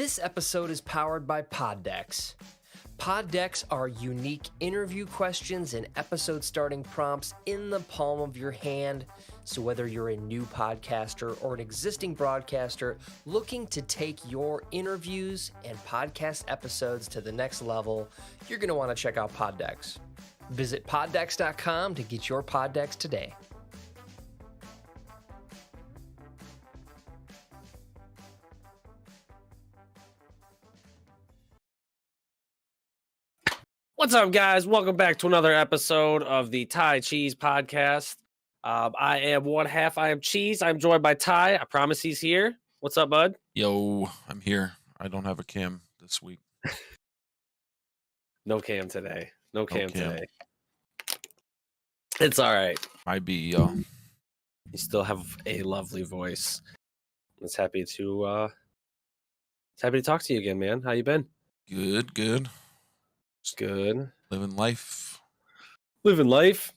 This episode is powered by Pod Decks. Pod Decks are unique interview questions and episode starting prompts in the palm of your hand. So whether you're a new podcaster or an existing broadcaster looking to take your interviews and podcast episodes to the next level, you're going to want to check out Pod Decks. Visit poddecks.com to get your Pod Decks today. What's up, guys? Welcome back to another episode of the Cheez podcast. I am one half. I am Cheez. I'm joined by Ty. I promise he's here. What's up, bud? Yo, I'm here. I don't have a cam this week. No cam today. No cam today. It's all right. Might be, y'all. You still have a lovely voice. It's happy to talk to you again, man. How you been? Good. Good. Living life. Living life.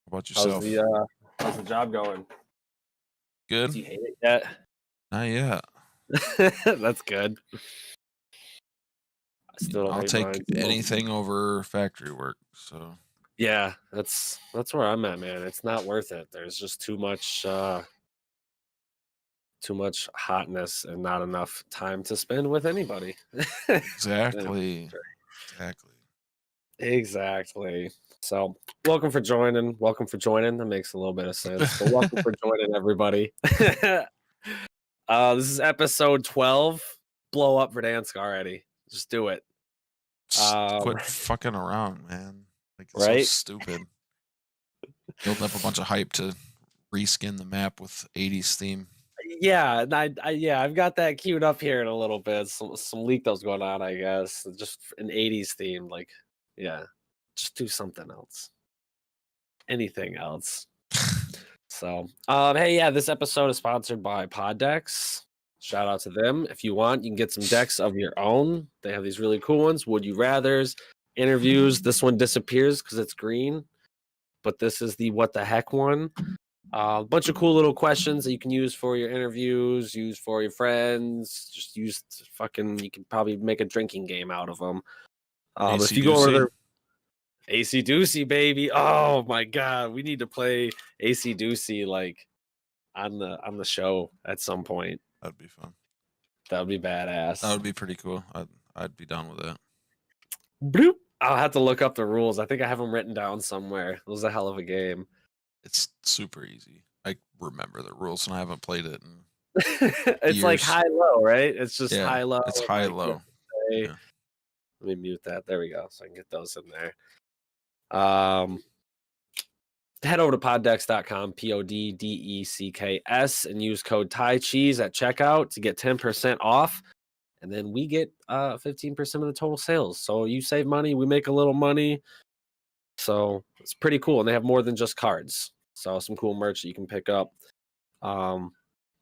How about yourself? How's the job going? Good. Do you hate it yet? Not yet. That's good. I'll take anything over factory work. So yeah, that's where I'm at, man. It's not worth it. There's just too much hotness and not enough time to spend with anybody. Exactly. So welcome for joining. That makes a little bit of sense. But welcome for joining, everybody. This is episode 12. Blow up Verdansk already. Just do it. Quit fucking around, man. Like, it's right? so stupid. Building up a bunch of hype to reskin the map with 80s theme. Yeah, I've got that queued up here in a little bit. Some leak that was going on, I guess. Just an 80s theme, like, yeah. Just do something else. Anything else. So, hey, yeah, this episode is sponsored by Pod Decks. Shout out to them. If you want, you can get some decks of your own. They have these really cool ones. Would you rathers, interviews. This one disappears because it's green, but this is the what the heck one. A bunch of cool little questions that you can use for your interviews, use for your friends. Just use you can probably make a drinking game out of them. If you go over there, AC Doocy, baby. Oh my God, we need to play AC Doocy like on the show at some point. That'd be fun. That would be badass. That would be pretty cool. I'd be down with that. Bloop. I'll have to look up the rules. I think I have them written down somewhere. It was a hell of a game. It's super easy. I remember the rules, and I haven't played it in it's years. like high-low, right? It's just high-low. It's high-low. Yeah. Let me mute that. There we go. So I can get those in there. Head over to poddecks.com, PODDECKS, and use code TyCheez at checkout to get 10% off. And then we get 15% of the total sales. So you save money, we make a little money. So it's pretty cool. And they have more than just cards. So some cool merch that you can pick up.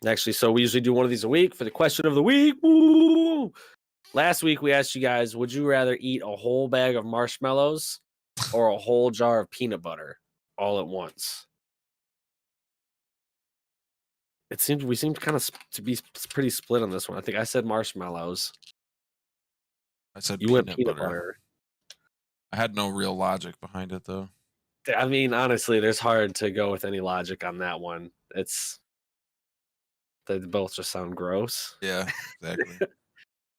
Actually, so we usually do one of these a week for the question of the week. Woo! Last week we asked you guys, would you rather eat a whole bag of marshmallows or a whole jar of peanut butter all at once? We seemed kind of to be pretty split on this one. I think I said marshmallows. I said you went peanut butter. I had no real logic behind it, though. I mean, honestly, there's hard to go with any logic on that one. They both just sound gross. Yeah, exactly.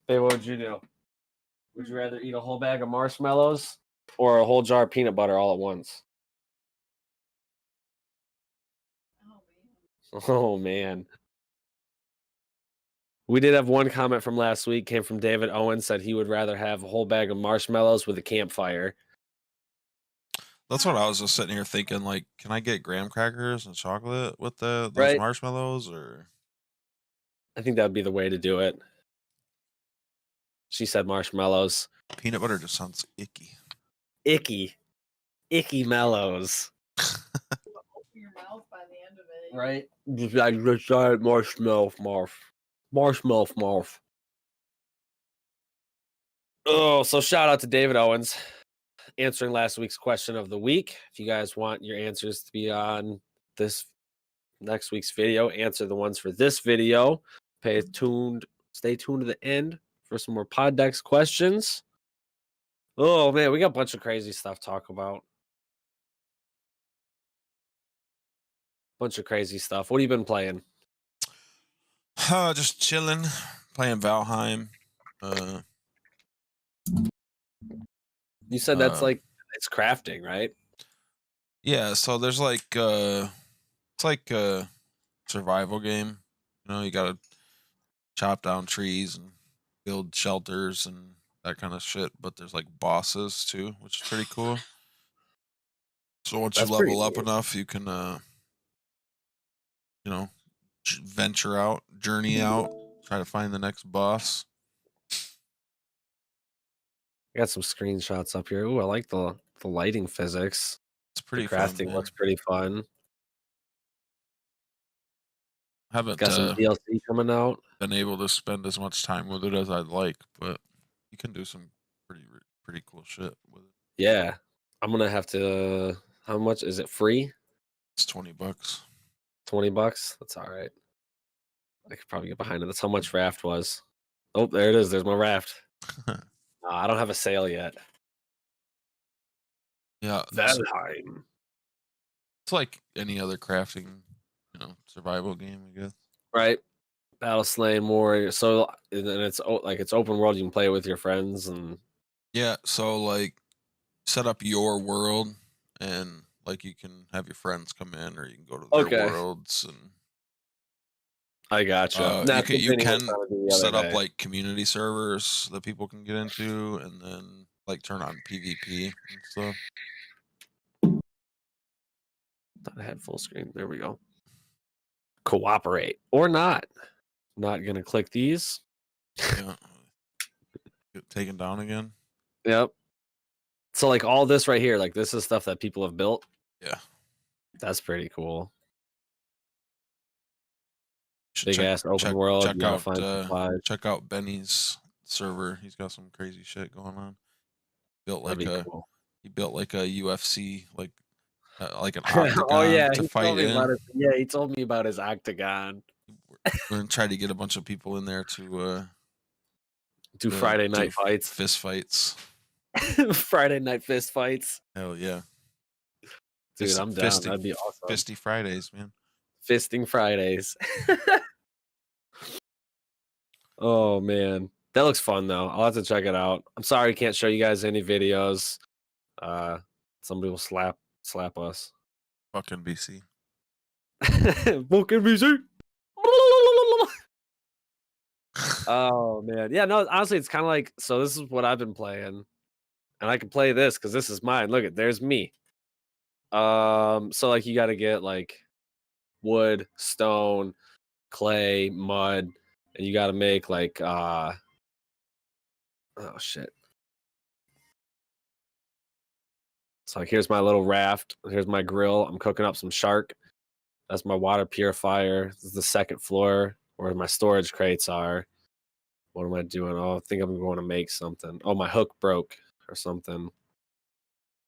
Hey, what would you do? Would you rather eat a whole bag of marshmallows or a whole jar of peanut butter all at once? Oh, man. We did have one comment from last week, came from David Owen, said he would rather have a whole bag of marshmallows with a campfire. That's what I was just sitting here thinking, like, can I get graham crackers and chocolate with those marshmallows? Or I think that would be the way to do it. She said marshmallows. Peanut butter just sounds icky. Icky mellows. Your mouth by the end of it. Right? Just like marshmallow. Oh, so shout out to David Owens answering last week's question of the week. If you guys want your answers to be on this next week's video, answer the ones for this video. Stay tuned stay tuned to the end for some more Pod Decks questions. Oh man, we got a bunch of crazy stuff to talk about. Bunch of crazy stuff. What have you been playing? Just chilling, playing Valheim. You said that's like it's crafting, right? Yeah, so there's like it's like a survival game. You know, you gotta chop down trees and build shelters and that kind of shit. But there's like bosses too, which is pretty cool. So once That's you pretty level up neat. enough, you can you know, venture out, journey out, try to find the next boss. I got some screenshots up here. Ooh, I like the lighting physics. It's The pretty fun, crafting man. looks pretty fun. Haven't Got some DLC coming out. been able to spend as much time with it as I'd like, but you can do some pretty cool shit with it. Yeah. I'm gonna have to how much is it free? It's $20. $20? That's all right. I could probably get behind it. That's how much raft was. Oh, there it is. There's my raft. I don't have a sale yet. Yeah, Valheim. it's like any other crafting, survival game, I guess. Right. Battle Slain Warrior. So and then it's like it's open world. You can play it with your friends and Yeah, so like set up your world and like you can have your friends come in or you can go to their Okay. worlds and I gotcha. you can set up like community servers that people can get into and then like turn on PvP and stuff. Thought I had full screen. There we go. Cooperate or not. Not gonna click these. Yeah. Get taken down again. Yep. So like all this right here, like this is stuff that people have built. Yeah. That's pretty cool. Should Big ass open world. Check out Benny's server. He's got some crazy shit going on. Cool. He built like a UFC like an octagon oh yeah, to he fight told me in. about it. Yeah, he told me about his octagon. We're gonna try to get a bunch of people in there to do Friday night fights, fist fights. Friday night fist fights. Hell yeah, dude! I'm down. That'd be awesome. Fisty Fridays, man. Fisting Fridays. Oh man, that looks fun though. I'll have to check it out. I'm sorry I can't show you guys any videos. Somebody will slap us. Fucking BC. Fucking BC. Oh man, yeah. No, honestly, it's kind of like so. This is what I've been playing, and I can play this because this is mine. Look at there's me. So like you got to get like wood, stone, clay, mud, and you got to make like oh shit. So like here's my little raft. Here's my grill. I'm cooking up some shark. That's my water purifier. This is the second floor where my storage crates are. What am I doing? Oh, I think I'm going to make something. Oh, my hook broke or something.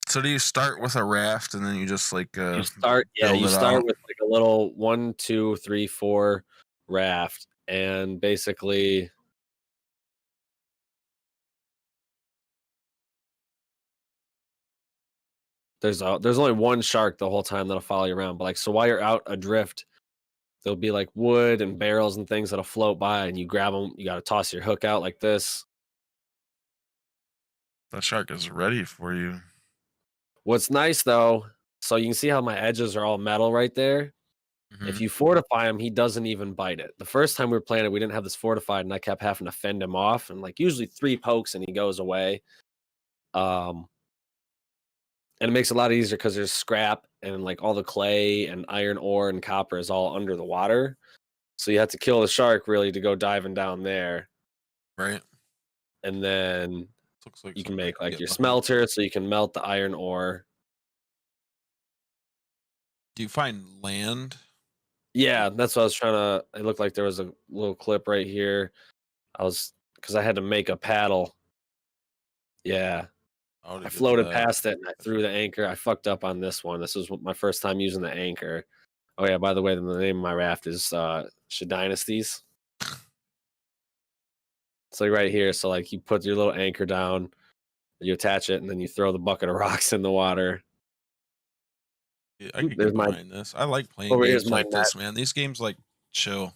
So do you start with a raft and then you just like you start with like a little 1, 2, 3, 4 raft, and basically there's only one shark the whole time that'll follow you around. But like so while you're out adrift, there'll be like wood and barrels and things that'll float by, and you grab them. You got to toss your hook out like this. That shark is ready for you. What's nice though, so you can see how my edges are all metal right there. Mm-hmm. If you fortify him, he doesn't even bite it. The first time we were playing it, we didn't have this fortified, and I kept having to fend him off, and like usually 3 pokes and he goes away. And it makes it a lot easier because there's scrap and like all the clay and iron ore and copper is all under the water. So you have to kill the shark really to go diving down there. Right. And then looks like you can make like your smelter so you can melt the iron ore. Do you find land? Yeah, that's what I was trying to. It looked like there was a little clip right here. Because I had to make a paddle. Yeah. I floated past it and I threw the anchor. I fucked up on this one. This was my first time using the anchor. Oh yeah, by the way, the name of my raft is Dynasties. It's like right here. So like you put your little anchor down, you attach it, and then you throw the bucket of rocks in the water. Yeah, I could There's get my behind this. I like playing over games here's my like net. this, man. These games like chill.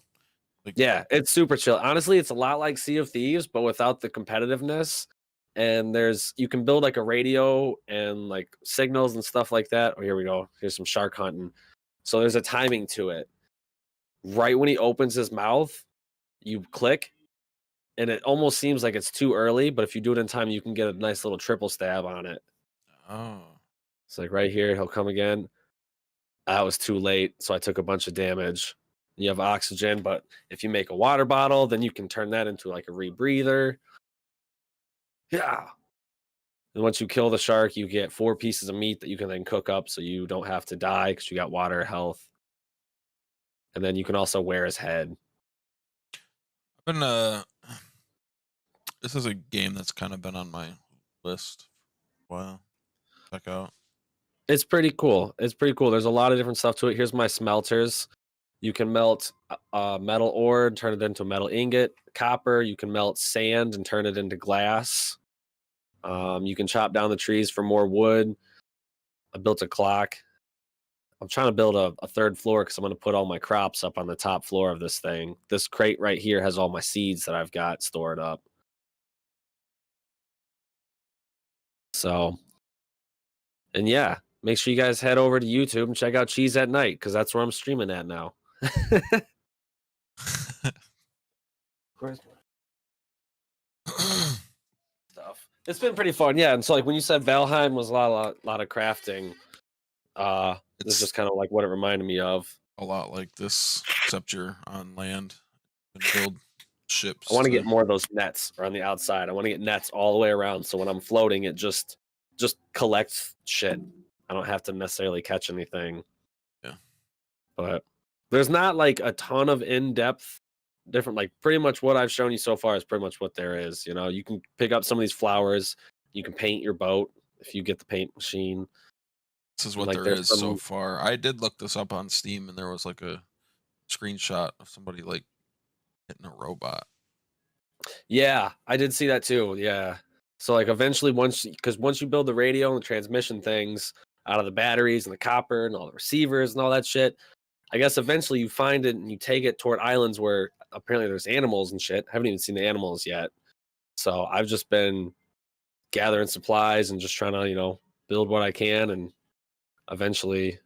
Like Yeah, it's super chill. Honestly, it's a lot like Sea of Thieves, but without the competitiveness. And you can build like a radio and like signals and stuff like that. Oh, here we go. Here's some shark hunting. So there's a timing to it. Right when he opens his mouth, you click, and it almost seems like it's too early, but if you do it in time, you can get a nice little triple stab on it. oh. It's like right here, he'll come again. I was too late, so I took a bunch of damage. You have oxygen, but if you make a water bottle, then you can turn that into like a rebreather. Yeah. And once you kill the shark, you get 4 pieces of meat that you can then cook up so you don't have to die because you got water health. And then you can also wear his head. I've been this is a game that's kind of been on my list for a while. Check out. It's pretty cool. It's pretty cool. There's a lot of different stuff to it. Here's my smelters. You can melt metal ore and turn it into a metal ingot. Copper, you can melt sand and turn it into glass. You can chop down the trees for more wood. I built a clock. I'm trying to build a 3rd floor because I'm going to put all my crops up on the top floor of this thing. This crate right here has all my seeds that I've got stored up. So, and yeah, make sure you guys head over to YouTube and check out Cheez at Night because that's where I'm streaming at now. Where's stuff? It's been pretty fun, yeah. And so, like when you said Valheim was a lot of crafting, it's It's just kind of like what it reminded me of. a lot like this, except you're on land and build ships. I want to get more of those nets or on the outside. I want to get nets all the way around, so when I'm floating, it just collects shit. I don't have to necessarily catch anything. Yeah, but there's not like a ton of in-depth different, like pretty much what I've shown you so far is pretty much what there is. You know, you can pick up some of these flowers, you can paint your boat if you get the paint machine. this is what Like, there there's is so some- far. I did look this up on Steam, and there was like a screenshot of somebody like hitting a robot. Yeah, I did see that too. Yeah. So like eventually once you build the radio and the transmission things out of the batteries and the copper and all the receivers and all that shit, I guess eventually you find it and you take it toward islands where apparently there's animals and shit. I haven't even seen the animals yet. So I've just been gathering supplies and just trying to, you know, build what I can and eventually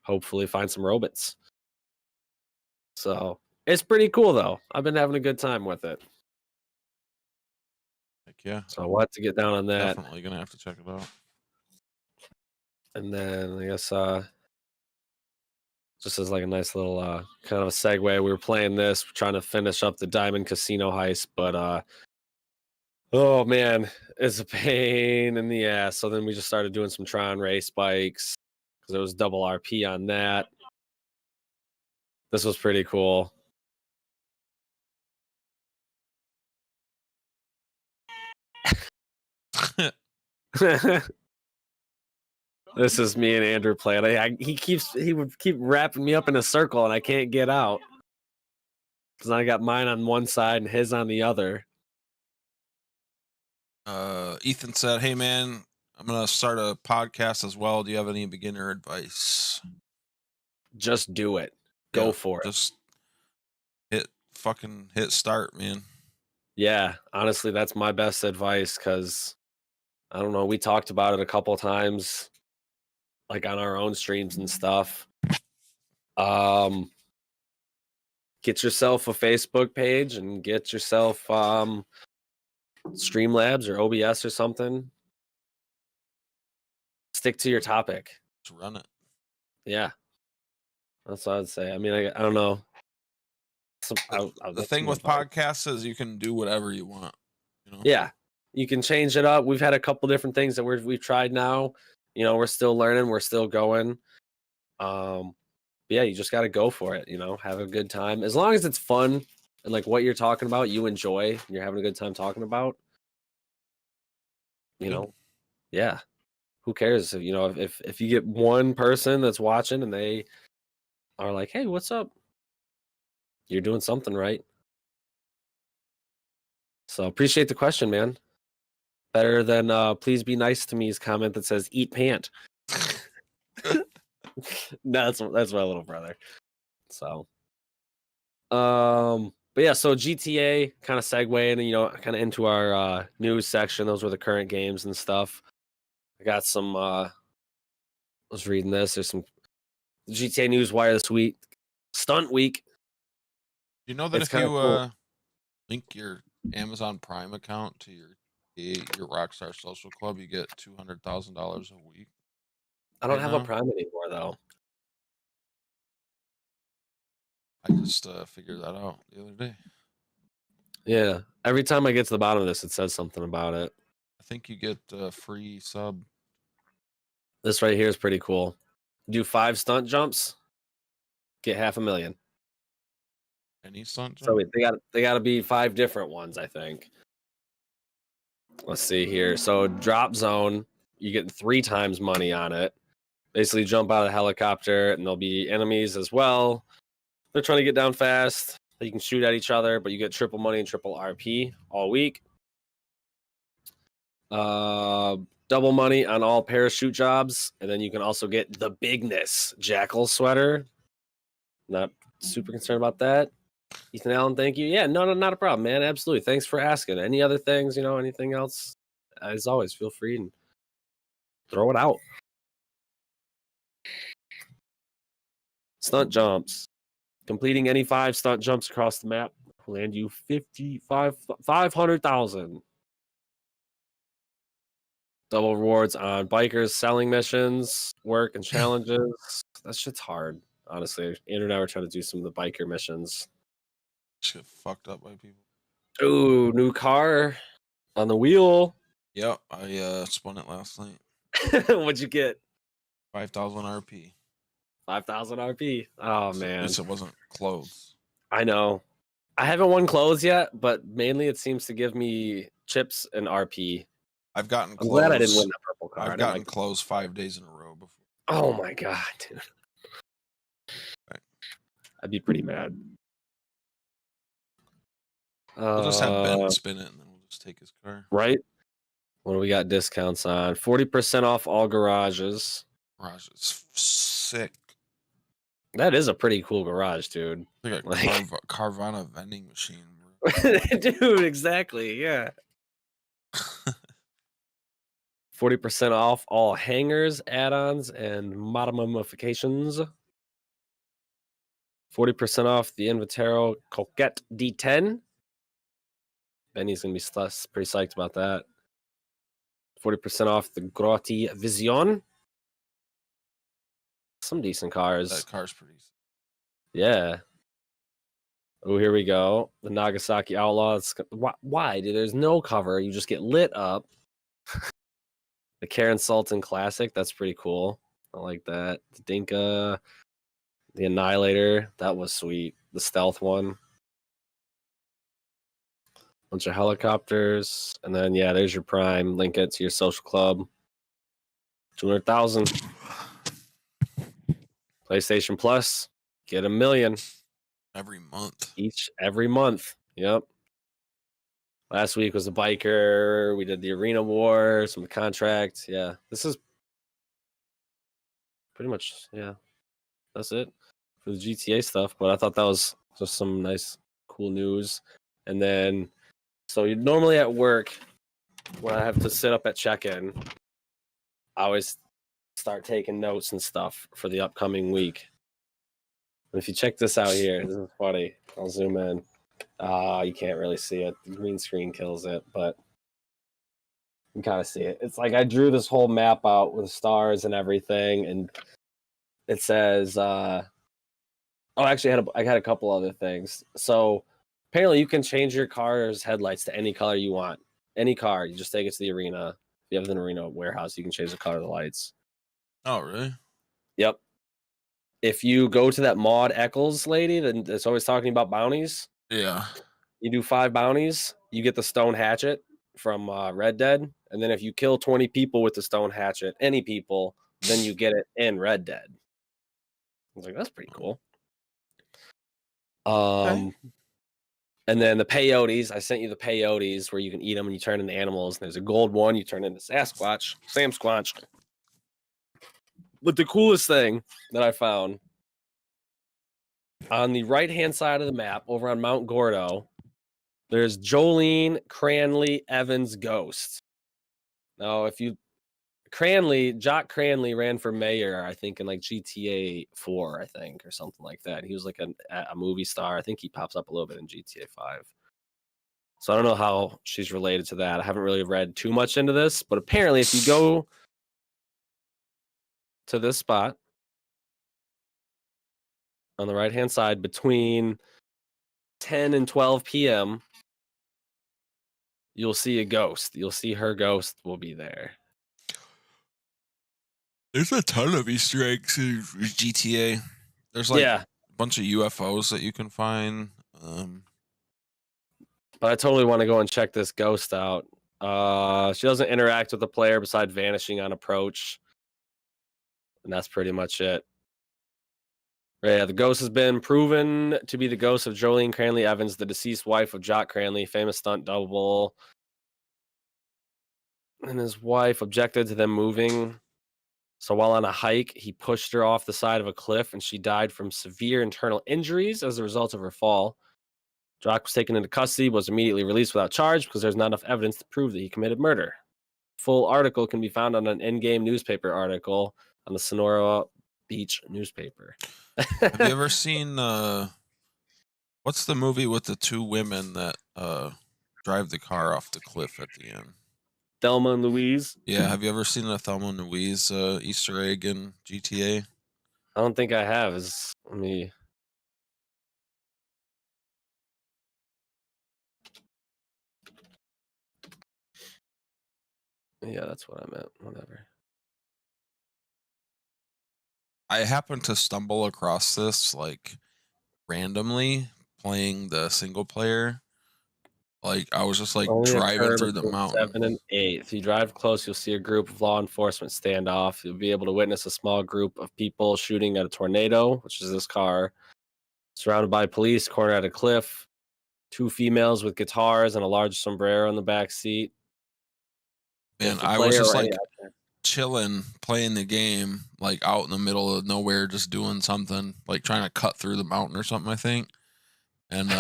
hopefully find some robots. So it's pretty cool though. I've been having a good time with it. Heck yeah, So we'll have to get down on that. definitely gonna have to check it out. And then I guess just as like a nice little kind of a segue, we were playing this, trying to finish up the Diamond Casino heist, but oh man, it's a pain in the ass. So then we just started doing some Tron race bikes because there was double RP on that. This was pretty cool. This is me and Andrew playing. He would keep wrapping me up in a circle and I can't get out. Because I got mine on one side and his on the other. Ethan said, "Hey man, I'm gonna start a podcast as well. Do you have any beginner advice?" Just do it. Go Yeah, for it. Just hit start, man. Yeah, honestly, that's my best advice because I don't know. We talked about it a couple times, like on our own streams and stuff. Get yourself a Facebook page and get yourself Streamlabs or OBS or something. Stick to your topic. Just run it. Yeah, that's what I'd say. I mean, I don't know. The thing with podcasts is you can do whatever you want. You know? Yeah, you can change it up. We've had a couple different things that we've tried now. You know, we're still learning. We're still going. But yeah, you just got to go for it. You know, have a good time. As long as it's fun and like what you're talking about, you enjoy, and you're having a good time talking about. You know, yeah. Who cares? You know, if you get one person that's watching and they are like, "Hey, what's up?" You're doing something right. So appreciate the question, man. Better than please be nice to me's comment that says eat pant. No, that's my little brother. So but yeah, so GTA kind of segueing, kind of into our news section. Those were the current games and stuff. I got some I was reading this. There's some GTA news wire this week. Stunt week. You know that It's if you kinda cool. link your Amazon Prime account to your Rockstar Social Club, you get $200,000 a week. I don't right have a now? Prime anymore though. I just figured that out the other day. Yeah. Every time I get to the bottom of this, it says something about it. I think you get a free sub. This right here is pretty cool. Do 5 stunt jumps, get $500,000. Any stunt So jump? they got to be 5 different ones, I think. Let's see here. So drop zone, you get 3 times money on it. Basically, jump out of the helicopter, and there'll be enemies as well. They're trying to get down fast. You can shoot at each other, but you get triple money and triple RP all week. Double money on all parachute jobs, and then you can also get the bigness jackal sweater. Not super concerned about that. Ethan Allen, thank you. Yeah, no, not a problem, man. Absolutely. Thanks for asking. Any other things, anything else? As always, feel free and throw it out. Stunt jumps. Completing any 5 stunt jumps across the map will land you 500,000. Double rewards on bikers selling missions, work and challenges. That shit's hard, honestly. Andrew and I were trying to do some of the biker missions. Just get fucked up by people. Ooh, new car on the wheel. Yep, I spun it last night. What'd you get? 5,000 RP. 5,000 RP. Oh, At man. least it wasn't clothes. I know. I haven't won clothes yet, but mainly it seems to give me chips and RP. I've gotten I'm clothes. glad I didn't win that purple car. I've gotten clothes 5 days in a row before. Oh my god, dude. Right. I'd be pretty mad. We'll just have Ben spin it, and then we'll just take his car. Right? What do we got discounts on? 40% off all garages. Garage is sick. That is a pretty cool garage, dude. Like a Carvana vending machine. Dude, exactly. Yeah. 40% off all hangers, add-ons, and modifications. 40% off the Invitero Coquette D10. Benny's going to be pretty psyched about that. 40% off the Grotti Vision. Some decent cars. That car's pretty sick. Yeah. Oh, here we go. The Nagasaki Outlaws. Why? Dude, there's no cover. You just get lit up. The Karen Sultan Classic. That's pretty cool. I like that. The Dinka. The Annihilator. That was sweet. The stealth one. Bunch of helicopters. And then, yeah, there's your Prime. Link it to your social club. 200,000. PlayStation Plus. Get $1 million. Every month. Every month. Yep. Last week was the biker. We did the arena war, some contract. Yeah. This is pretty much, yeah. That's it for the GTA stuff. But I thought that was just some nice, cool news. And then, so you normally at work, when I have to sit up at check-in, I always start taking notes and stuff for the upcoming week. And if you check this out here, this is funny. I'll zoom in. You can't really see it. The green screen kills it, but you can kind of see it. It's like I drew this whole map out with stars and everything, and it says, actually, I had a couple other things. So apparently you can change your car's headlights to any color you want. Any car. You just take it to the arena. If you have an arena warehouse, you can change the color of the lights. Oh, really? Yep. If you go to that Maud Eccles lady that's always talking about bounties, Yeah. you do 5 bounties, you get the stone hatchet from Red Dead. And then if you kill 20 people with the stone hatchet, any people, then you get it in Red Dead. I was like, that's pretty cool. Okay. And then the peyotes, I sent you the peyotes where you can eat them and you turn into animals. And there's a gold one, you turn into Sasquatch, Sam Squatch. But the coolest thing that I found on the right-hand side of the map over on Mount Gordo, there's Jolene Cranley Evans Ghost. Now, Jock Cranley ran for mayor, I think, in like GTA 4, I think, or something like that. He was like a movie star. I think he pops up a little bit in GTA 5. So I don't know how she's related to that. I haven't really read too much into this, but apparently if you go to this spot on the right-hand side between 10 and 12 p.m., you'll see a ghost. You'll see her ghost will be there. There's a ton of Easter eggs in GTA. There's like a bunch of UFOs that you can find. But I totally want to go and check this ghost out. She doesn't interact with the player besides vanishing on approach. And that's pretty much it. Yeah, the ghost has been proven to be the ghost of Jolene Cranley Evans, the deceased wife of Jock Cranley, famous stunt double. And his wife objected to them moving. So while on a hike, he pushed her off the side of a cliff and she died from severe internal injuries as a result of her fall. Jock was taken into custody, was immediately released without charge because there's not enough evidence to prove that he committed murder. Full article can be found on an in-game newspaper article on the Sonora Beach newspaper. Have you ever seen what's the movie with the two women that drive the car off the cliff at the end? Thelma and Louise? Yeah, have you ever seen a Thelma and Louise Easter egg in GTA? I don't think I have. Yeah, that's what I meant. Whatever. I happened to stumble across this like randomly playing the single player. Like I was just like Only driving through the between mountain. 7 and 8. If you drive close, you'll see a group of law enforcement standoff. You'll be able to witness a small group of people shooting at a tornado, which is this car, surrounded by police, cornered at a cliff. 2 females with guitars and a large sombrero in the back seat. And I was just like chilling, playing the game, like out in the middle of nowhere, just doing something, like trying to cut through the mountain or something, I think. And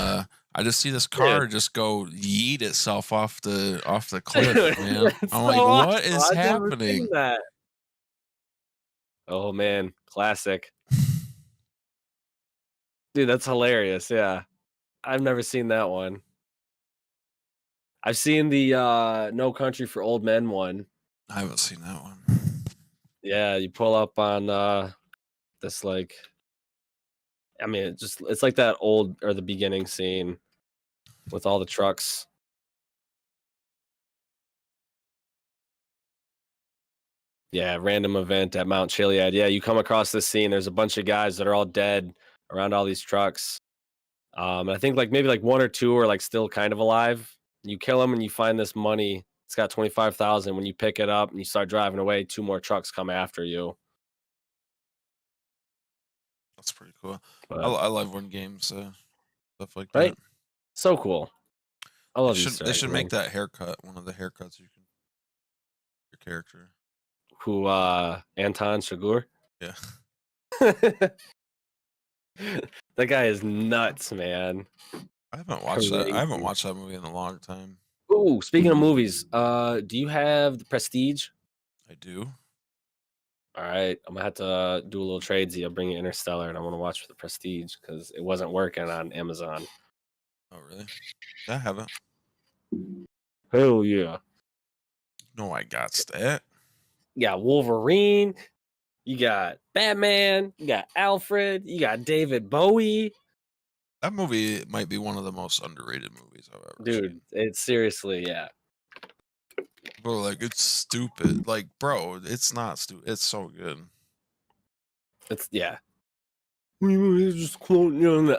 I just see this car just go yeet itself off the cliff, Dude, man. I'm like, awesome. what is happening? That. Oh man, classic. Dude, that's hilarious. Yeah. I've never seen that one. I've seen the No Country for Old Men one. I haven't seen that one. Yeah, you pull up on this like I mean, it's like that old or the beginning scene with all the trucks. Yeah, random event at Mount Chiliad. Yeah, you come across this scene. There's a bunch of guys that are all dead around all these trucks. I think like maybe like 1 or 2 are like still kind of alive. You kill them and you find this money. It's got 25,000. When you pick it up and you start driving away, 2 more trucks come after you. That's pretty cool. But, I love when games stuff like right? that. So cool. I love They should make that haircut one of the haircuts you can your character. Who Anton Chigurh? Yeah. That guy is nuts, man. I haven't watched that. I haven't watched that movie in a long time. Ooh, speaking of movies, do you have The Prestige? I do. All right, I'm gonna have to do a little tradesy. I'll bring you Interstellar, and I want to watch The Prestige because it wasn't working on Amazon. Oh, really? I haven't. Hell yeah! No, I got that. You got Wolverine, you got Batman, you got Alfred, you got David Bowie. That movie might be one of the most underrated movies I've ever seen. Dude, it's seriously, yeah. Bro, like it's stupid. Like, bro, it's not stupid. It's so good. It's yeah. Just quoting you.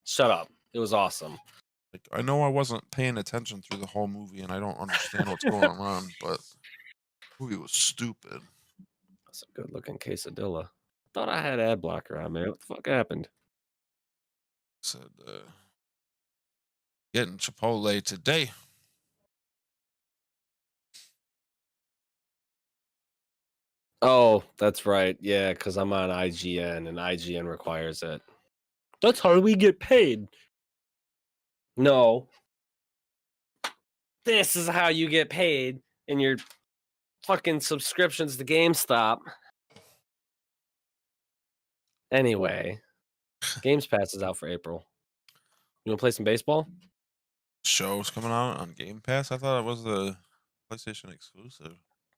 Shut up. It was awesome. Like, I know I wasn't paying attention through the whole movie, and I don't understand what's going on, but the movie was stupid. That's a good looking quesadilla. Thought I had ad blocker on, man. What the fuck happened? Said getting Chipotle today. Oh, that's right. Yeah, because I'm on IGN and IGN requires it. That's how we get paid. No. This is how you get paid in your fucking subscriptions to GameStop. Anyway, Games Pass is out for April. You want to play some baseball? Show's coming out on Game Pass. I thought it was the PlayStation exclusive.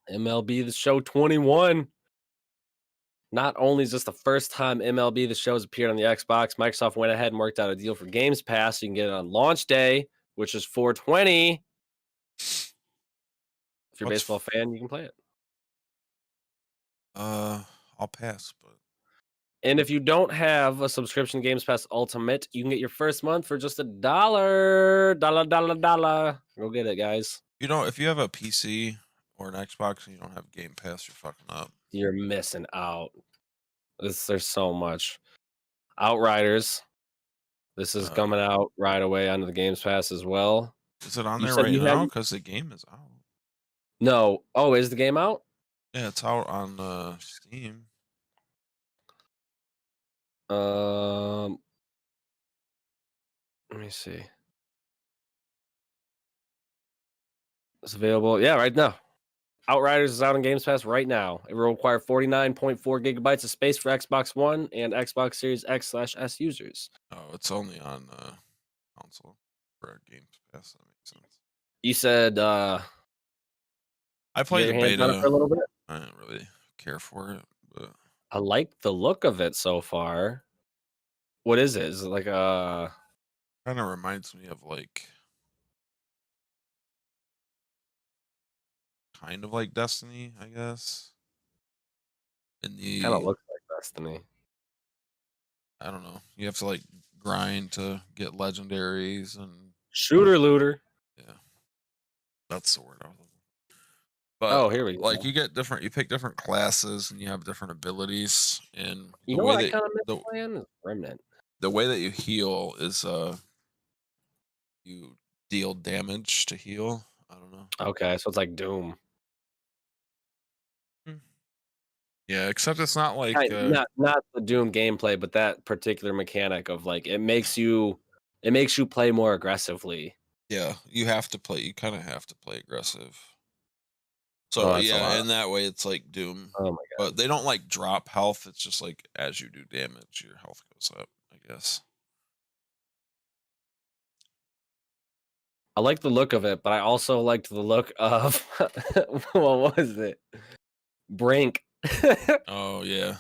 MLB The Show 21. Not only is this the first time MLB The Show has appeared on the Xbox, Microsoft went ahead and worked out a deal for Games Pass. So you can get it on launch day, which is 4/20. If you're a What's baseball fan, you can play it. I'll pass, but And if you don't have a subscription to Games Pass Ultimate, you can get your first month for just $1. Dollar. Go get it, guys. you know, if you have a PC or an Xbox and you don't have Game Pass, you're fucking up. You're missing out. There's so much. Outriders. This is coming out right away onto the Games Pass as well. Is it on You there said right you now? had- Because the game is out. No. Oh, is the game out? Yeah, it's out on Steam. Let me see. It's available. Yeah, right now. Outriders is out on Games Pass right now. It will require 49.4 gigabytes of space for Xbox One and Xbox Series X/S users. Oh, it's only on console for Game Pass. That makes sense. You said I you played get the your hands on it beta. for a little bit. I didn't really care for it, but I like the look of it so far. What is it? Is it like a kind of reminds me of like kind of like Destiny, I guess. In the kind of looks like Destiny? I don't know. You have to like grind to get legendaries and Shooter looter. yeah. That's the word I was looking for. But Oh, here we go. like you pick different classes and you have different abilities and You the know way what I that kind of miss the, playing is Remnant. the way that you heal is you deal damage to heal. I don't know. Okay, so it's like Doom. Yeah, except it's not like Not the Doom gameplay, but that particular mechanic of like it makes you play more aggressively. yeah, you kind of have to play aggressive. Oh, So that's a lot. yeah, in that way it's like Doom. Oh my god. But they don't like drop health. It's just like as you do damage, your health goes up, I guess. I like the look of it, but I also liked the look of what was it? Brink. Oh yeah.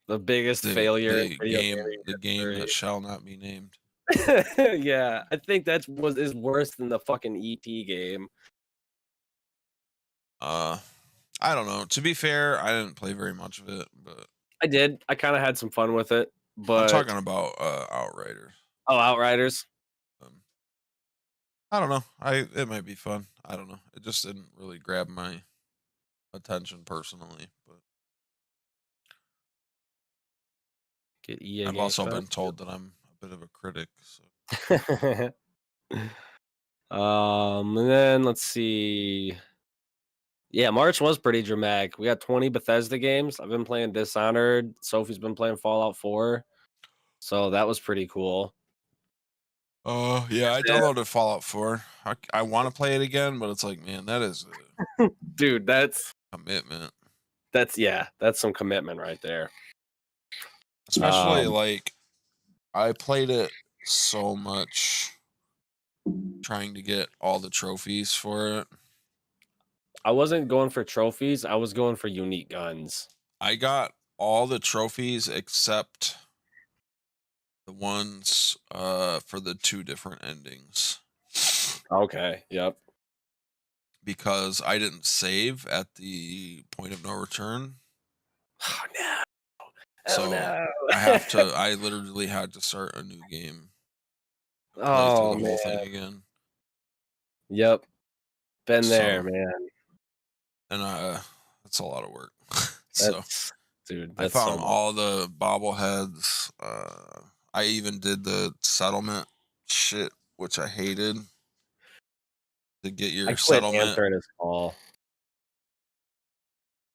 The biggest failure in video The game that shall not be named. Yeah, I think is worse than the fucking ET game. I don't know. To be fair, I didn't play very much of it, but I did. I kind of had some fun with it, but I'm talking about Outriders. Oh, Outriders. I don't know. It might be fun. I don't know. It just didn't really grab my attention personally, but Get EA I've Games also Pass. been told that I'm a bit of a critic. So And then let's see. Yeah, March was pretty dramatic. We got 20 Bethesda games. I've been playing Dishonored. Sophie's been playing Fallout 4. So that was pretty cool. oh yeah, I downloaded Fallout 4. I want to play it again, but it's like, man, that is Dude, that's a commitment. that's some commitment right there. Especially like I played it so much trying to get all the trophies for it. I wasn't going for trophies. I was going for unique guns. I got all the trophies except the ones for the 2 different endings. Okay. Yep. Because I didn't save at the point of no return. Oh no. So no. I literally had to start a new game. Play Oh through the whole man. thing again. Yep. Been there, So- man. And that's a lot of work. So Dude, I that's found so all the bobbleheads. I even did the settlement shit, which I hated. To get I your quit settlement, answering his call.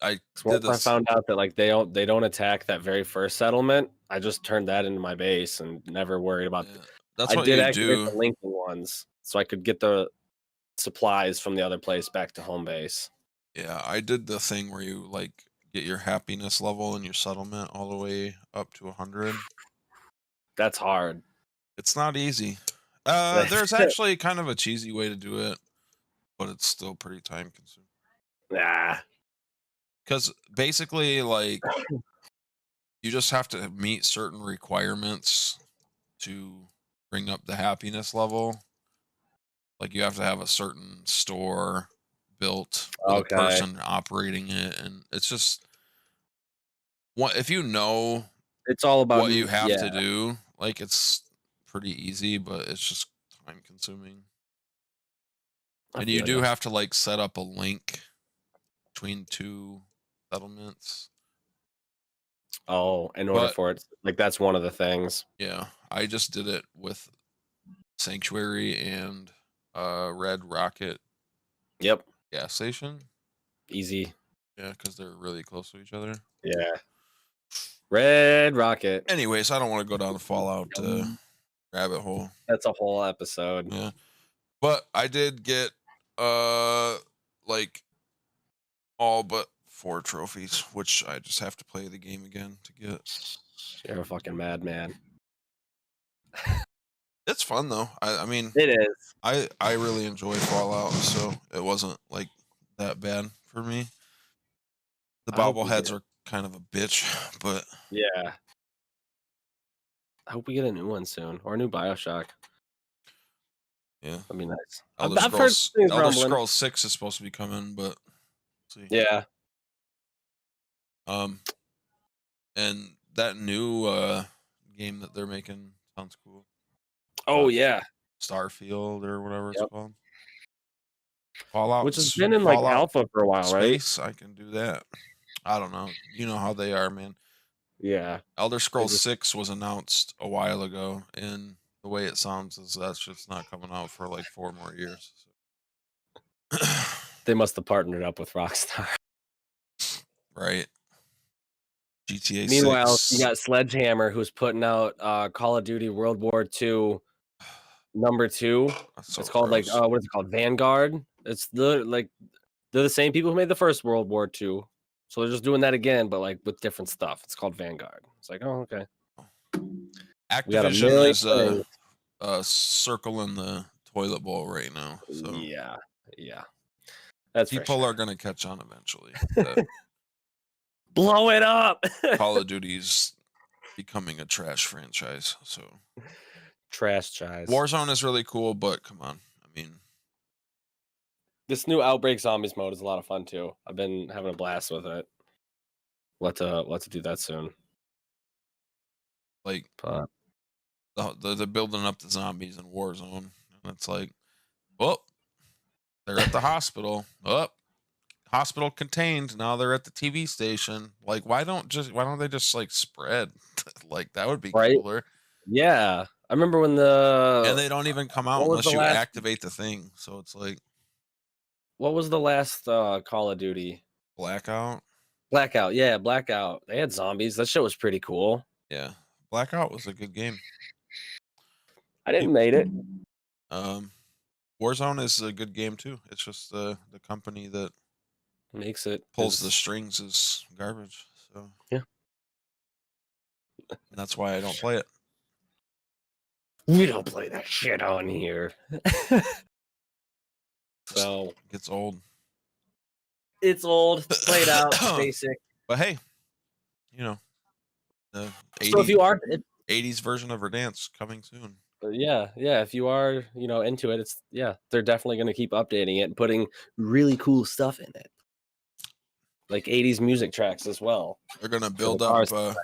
I So did once I this. found out that like they don't attack that very first settlement, I just turned that into my base and never worried about. Yeah, that's I what did you activate do. the linking ones, so I could get the supplies from the other place back to home base. Yeah, I did the thing where you like get your happiness level and your settlement all the way up to 100. That's hard. It's not easy. There's actually kind of a cheesy way to do it, but it's still pretty time consuming. Nah. Because basically, like, you just have to meet certain requirements to bring up the happiness level. Like, you have to have a certain store built with a Okay. person operating it, and it's just what if you know It's all about what you have yeah. to do. Like, it's pretty easy, but it's just time consuming. I And you feel do ya. have to like set up a link between two settlements. Oh, in order But for it, like that's one of the things. yeah, I just did it with Sanctuary and Red Rocket Yep. gas station. Easy. Yeah, because they're really close to each other. Yeah. Red Rocket. Anyways, I don't want to go down the Fallout rabbit hole. That's a whole episode. Yeah, but I did get like all but 4 trophies, which I just have to play the game again to get. You're a fucking madman. It's fun though. I mean, It is. I really enjoy Fallout, so it wasn't like that bad for me. The I hope we bobbleheads get- are kind of a bitch, but Yeah. I hope we get a new one soon or a new Bioshock. yeah. That'd be nice. Elder I've heard Scrolls things Elder rumbling. Scrolls 6 is supposed to be coming, but see. Yeah. And that new game that they're making sounds cool. Oh yeah. Starfield or whatever it's Yep. called. Fallout, Which has been in like Fallout alpha for a while, right? Space, I can do that. I don't know. You know how they are, man. Yeah. Elder Scrolls 6 was announced a while ago, and the way it sounds is that's just not coming out for like 4 more years. So. They must have partnered up with Rockstar. Right. GTA Meanwhile, 6. you got Sledgehammer, who's putting out Call of Duty World War II #2. That's so It's called gross. like what is it called? Vanguard. It's they're the same people who made the first World War II, so they're just doing that again, but like with different stuff. It's called Vanguard. It's like, oh, okay. We got a Activision million is things. circling the toilet bowl right now. So Yeah. That's for people sure. are going to catch on eventually. Blow it up. Call of Duty's becoming a trash franchise. So Trash chives. Warzone is really cool, but come on. I mean, This new Outbreak Zombies mode is a lot of fun too. I've been having a blast with it. Let's do that soon. like But they're building up the zombies in Warzone, and it's like, well, they're at the hospital. Oh, hospital contained. Now they're at the TV station. Like, why don't they just like spread? Like, that would be Right? cooler. yeah, I remember when And they don't even come out what was unless the you last- activate the thing. So it's like what was the last Call of Duty? Blackout. Blackout. Yeah, Blackout. They had zombies. That shit was pretty cool. Yeah, Blackout was a good game. I didn't made it. Warzone is a good game too. It's just the company that Makes it pulls the is- strings is garbage. So Yeah. and that's why I don't play it. We don't play that shit on here. So It gets old. it's old, played out, basic. But hey, you know, the So if you are 80s version of Verdansk coming soon. yeah, if you are, into it, it's they're definitely going to keep updating it and putting really cool stuff in it. Like 80s music tracks as well. They're gonna the build cars up.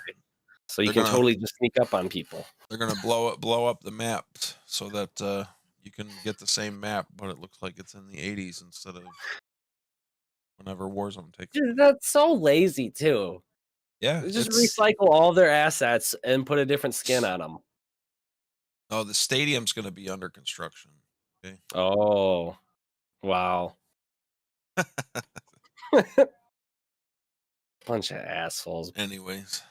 So you they're can gonna- totally just sneak up on people. They're gonna blow up the map so that you can get the same map, but it looks like it's in the 80s instead of whenever Warzone takes. Dude, that's so lazy too. Yeah, Just it's- recycle all their assets and put a different skin on them. Oh, the stadium's going to be under construction. Okay. Oh, wow. Bunch of assholes. Anyways.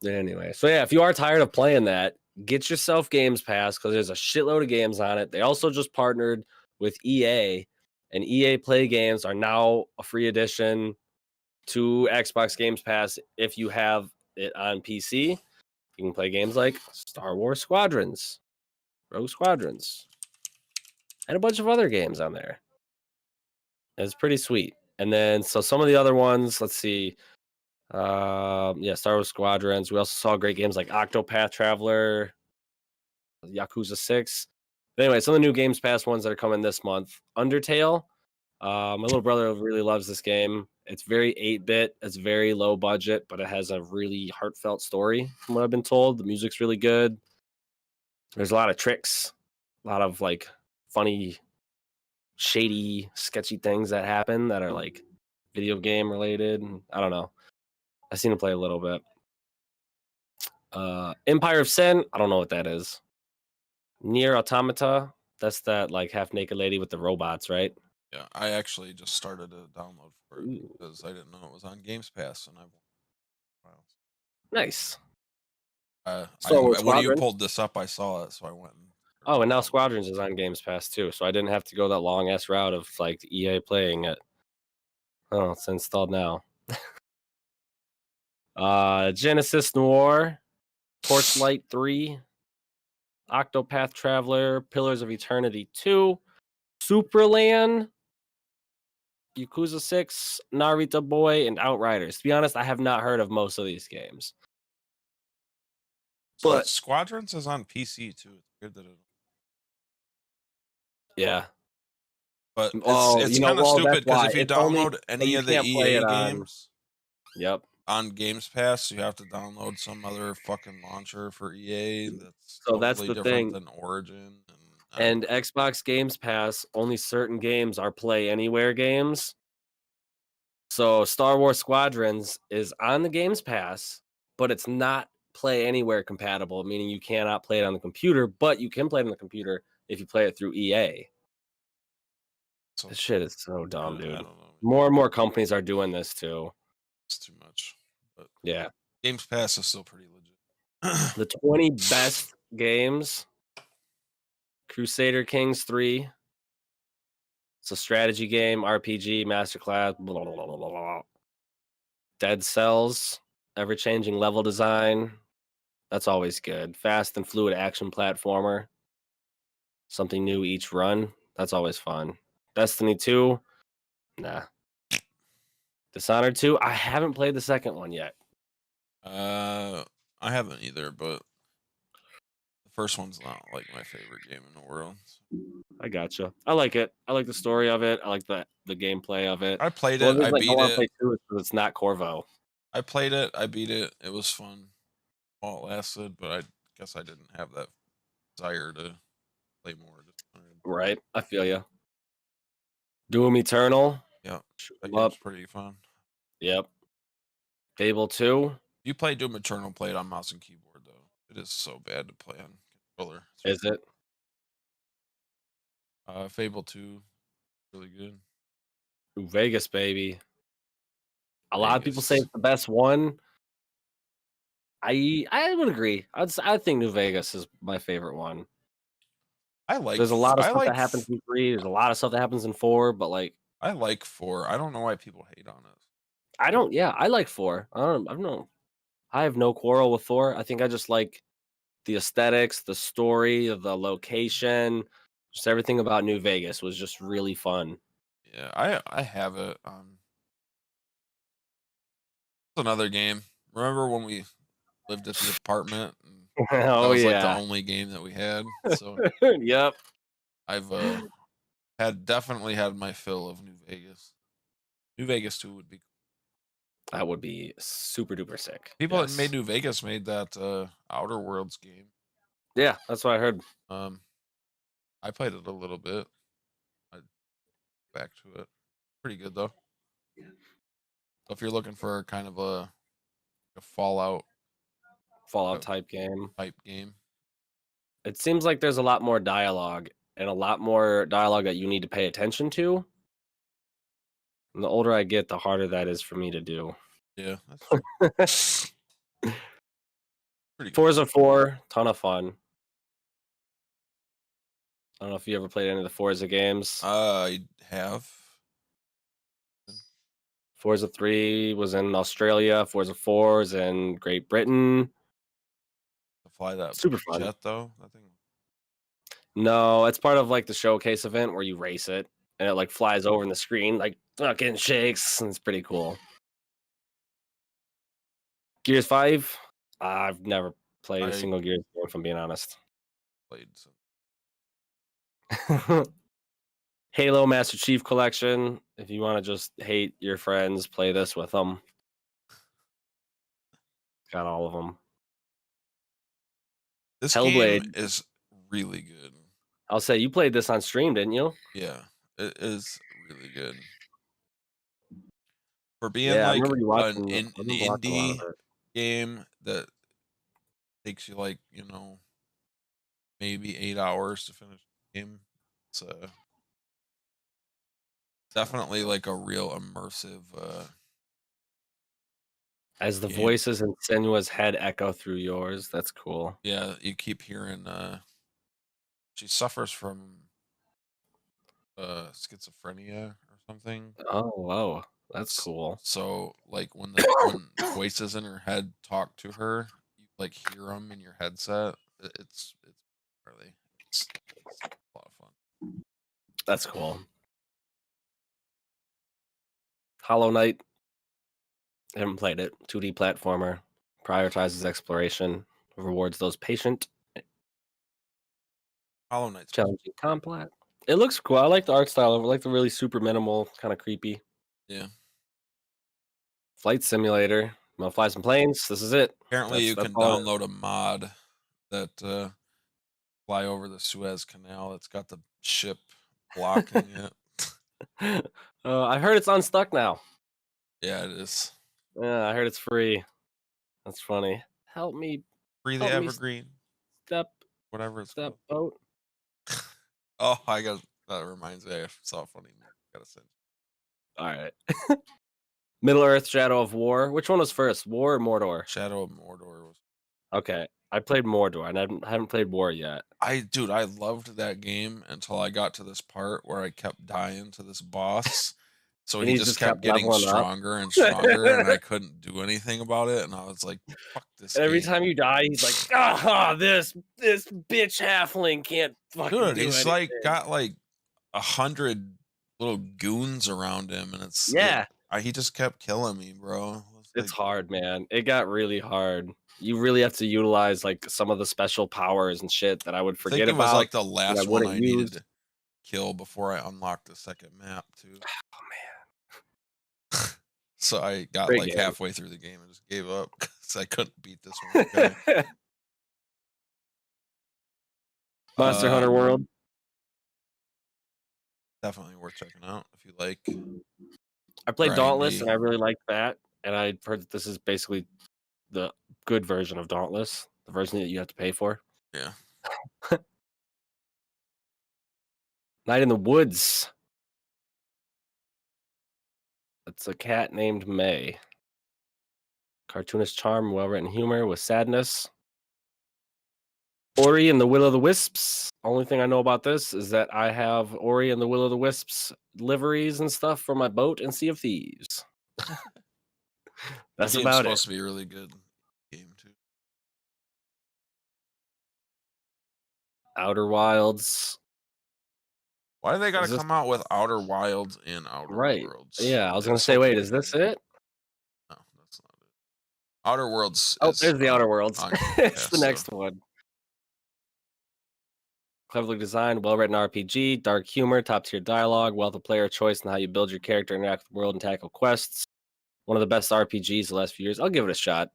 Anyway, so yeah, if you are tired of playing that, get yourself Games Pass because there's a shitload of games on it. They also just partnered with EA, and EA Play games are now a free addition to Xbox Games Pass if you have it on PC. You can play games like Star Wars Squadrons, Rogue Squadrons, and a bunch of other games on there. It's pretty sweet. And then, so some of the other ones, let's see. Star Wars Squadrons. We also saw great games like Octopath Traveler, Yakuza 6. But anyway, some of the new Games Pass ones that are coming this month. Undertale. My little brother really loves this game. It's very 8-bit. It's very low budget, but it has a really heartfelt story from what I've been told. The music's really good. There's a lot of tricks, a lot of like funny, shady, sketchy things that happen that are like video game related. I don't know. I've seen him play a little bit. Empire of Sin, I don't know what that is. Near Automata, that's that like half naked lady with the robots, right? Yeah, I actually just started a download for it Ooh. because I didn't know it was on Games Pass, and Nice. when you Squadron. pulled this up, I saw it, so I went. And now Squadrons is on Games Pass too, so I didn't have to go that long ass route of like EA playing it. Oh, it's installed now. Genesis Noir, Torchlight 3, Octopath Traveler, Pillars of Eternity 2, Superland, Yakuza 6, Naruto Boy, and Outriders. To be honest, I have not heard of most of these games. But Squadrons is on PC too. It's weird that it. yeah. But it's kind of stupid because if you download any of the EA games, yep, on Games Pass, you have to download some other fucking launcher for EA that's so totally that's the different thing. than Origin. And Xbox Games Pass, only certain games are Play Anywhere games. So Star Wars Squadrons is on the Games Pass, but it's not Play Anywhere compatible, meaning you cannot play it on the computer, but you can play it on the computer if you play it through EA. So this shit is so dumb, dude. I don't know. More and more companies are doing this too. It's too much. But yeah. Games Pass is still pretty legit. The 20 best games. Crusader Kings 3. It's a strategy game, RPG, masterclass, blah, blah, blah, blah, blah. Dead Cells, ever-changing level design. That's always good. Fast and fluid action platformer. Something new each run. That's always fun. Destiny 2. Nah. Dishonored 2. I haven't played the second one yet. I haven't either, but the first one's not like my favorite game in the world. I gotcha. I like it. I like the story of it. I like the gameplay of it. I played it. I beat it. Play 2 because it's not Corvo. I played it. I beat it. It was fun while it lasted, but I guess I didn't have that desire to play more. Right. I feel you. Doom Eternal. Yeah. That game's pretty fun. Yep. Fable 2. You play Doom Eternal, play it on mouse and keyboard, though. It is so bad to play on controller. Is it? Fable 2, really good. New Vegas, baby. A lot of people say it's the best one. I would agree. I think New Vegas is my favorite one. There's a lot of stuff that happens in 3. There's a lot of stuff that happens in 4, but like I like 4. I don't know why people hate on it. I like 4. I don't know. I have no quarrel with 4. I think I just like the aesthetics, the story, the location, just everything about New Vegas was just really fun. Yeah, I have it. It's another game. Remember when we lived at the apartment? And that was like the only game that we had. So yep. I've definitely had my fill of New Vegas. New Vegas 2 would be cool. That would be super duper sick. People that made New Vegas made that Outer Worlds game. Yeah, that's what I heard. I played it a little bit. I back to it. Pretty good though. So if you're looking for kind of a Fallout type game, It seems like there's a lot more dialogue and a lot more dialogue that you need to pay attention to. And the older I get, the harder that is for me to do. Yeah, that's true. Pretty good. Forza 4, ton of fun. I don't know if you ever played any of the Forza games. I have. Forza 3 was in Australia. Forza 4 is in Great Britain. To fly that Super fun. jet though, that thing. No, it's part of like the showcase event where you race it and it like flies over in the screen, like fucking shakes. And it's pretty cool. Gears 5, I've never played a single Gears game, if I'm being honest. Played some. Halo Master Chief Collection. If you want to just hate your friends, play this with them. Got all of them. This Hellblade. game is really good. I'll say you played this on stream, didn't you? Yeah, it is really good. For being Yeah, I like remember you watching an I remember watching a lot of indie it. game that takes you like, maybe 8 hours to finish the game. It's definitely like a real immersive As the game. voices in Senua's head echo through yours, that's cool. Yeah, you keep hearing she suffers from schizophrenia or something. Oh, wow. That's cool. So like when the voices in her head talk to her, you like hear them in your headset. It's really it's a lot of fun. That's cool. Hollow Knight. Haven't played it. 2D platformer. Prioritizes exploration. Rewards those patient. Hollow Knight's Challenging combat. It looks cool. I like the art style. I like the really super minimal, kind of creepy. Yeah. Flight simulator. You want to fly some planes? This is it. Apparently, you That's can all it is. download a mod that fly over the Suez Canal. It's got the ship blocking it. I heard it's unstuck now. Yeah, it is. Yeah, I heard it's free. That's funny. Help me, Free the Help me Evergreen, step whatever it's step called. boat. Oh, that reminds me. I saw a funny movie. Gotta send. All right. Middle Earth: Shadow of War. Which one was first, War or Mordor? Shadow of Mordor was. Okay, I played Mordor, and I haven't played War yet. I loved that game until I got to this part where I kept dying to this boss. So And he he just just kept kept getting leveling up. stronger and stronger, and I couldn't do anything about it. And I was like, "Fuck this!" And every game. time you die, he's like, "Ah, this bitch halfling can't fucking Dude, do he's anything." like got like 100 little goons around him, and Yeah, he just kept killing me, bro. it's hard, man. It got really hard. You really have to utilize like some of the special powers and shit that I would I forget think it was about. like the that last I one wouldn't I use. needed to kill before I unlocked the second map too. Oh man, So I got Great like game. halfway through the game and just gave up because I couldn't beat this one. Okay. Monster Hunter World. Definitely worth checking out if you like. I played Dauntless, grindy. and I really liked that. And I heard that this is basically the good version of Dauntless, the version that you have to pay for. Yeah. Night in the Woods. It's a cat named May. Cartoonist charm, well-written humor with sadness. Ori and the Will of the Wisps. Only thing I know about this is that I have Ori and the Will of the Wisps liveries and stuff for my boat and Sea of Thieves. That's That game's about it. supposed to be a really good game too. Outer Wilds. Why do they gotta Is this- come out with Outer Wilds and Outer Right. Worlds? Yeah, I was It's gonna say, so wait, is this complicated. it? No, that's not it. Outer Worlds. Oh, is there's the on- Outer Worlds. on It's Game Pass, the next one. Cleverly designed, well-written RPG, dark humor, top-tier dialogue, wealth of player choice and how you build your character, interact with the world, and tackle quests. One of the best RPGs the last few years. I'll give it a shot.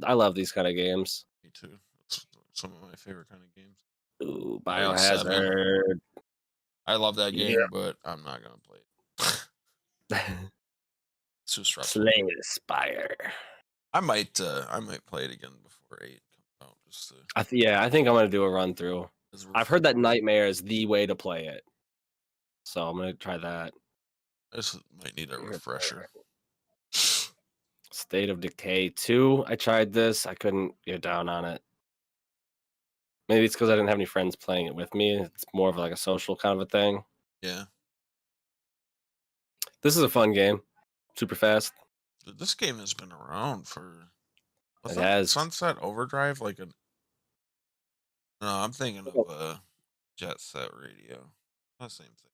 I love these kind of games. Me too. It's some of my favorite kind of games. Ooh, Played 7. Biohazard. I love that game, Yeah. but I'm not gonna play it. It's too stressful. Slay the Spire. I might play it again before 8 comes just to, I think I'm gonna do a run through. as a I've heard that refresher. Nightmare is the way to play it, so I'm gonna try that. I just might need a refresher. State of Decay 2. I tried this. I couldn't get down on it. Maybe it's because I didn't have any friends playing it with me. It's more of like a social kind of a thing. Yeah, This is a fun game. Super fast. Dude, this game has been around for. Was It that has. Sunset Overdrive like a? No, I'm thinking of Jet Set Radio. Not the same thing.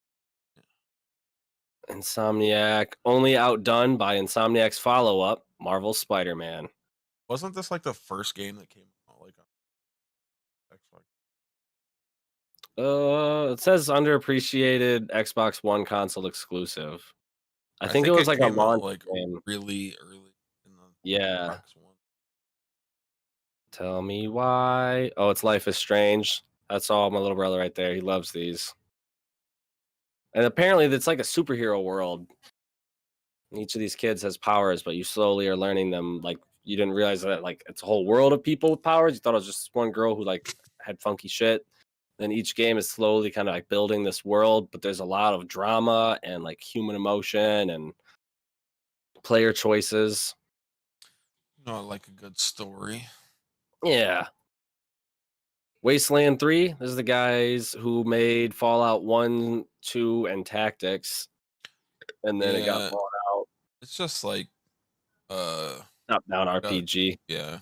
Insomniac. Only outdone by Insomniac's follow-up, Marvel's Spider-Man. Wasn't this like the first game that came out like on Xbox? It says underappreciated Xbox One console exclusive. I think it was like a came out launch like game. really early in the Yeah. Xbox One. Tell me why. Oh, it's Life is Strange. That's all my little brother right there. He loves these. And apparently it's like a superhero world. Each of these kids has powers, but you slowly are learning them. Like you didn't realize that like it's a whole world of people with powers. You thought it was just one girl who like had funky shit. Then each game is slowly kind of like building this world, but there's a lot of drama and like human emotion and player choices. You know, I like a good story. Yeah. Wasteland 3, this is the guys who made Fallout 1, 2, and Tactics. And then it got Yeah. bought out. It's just like Top-down RPG. Yeah.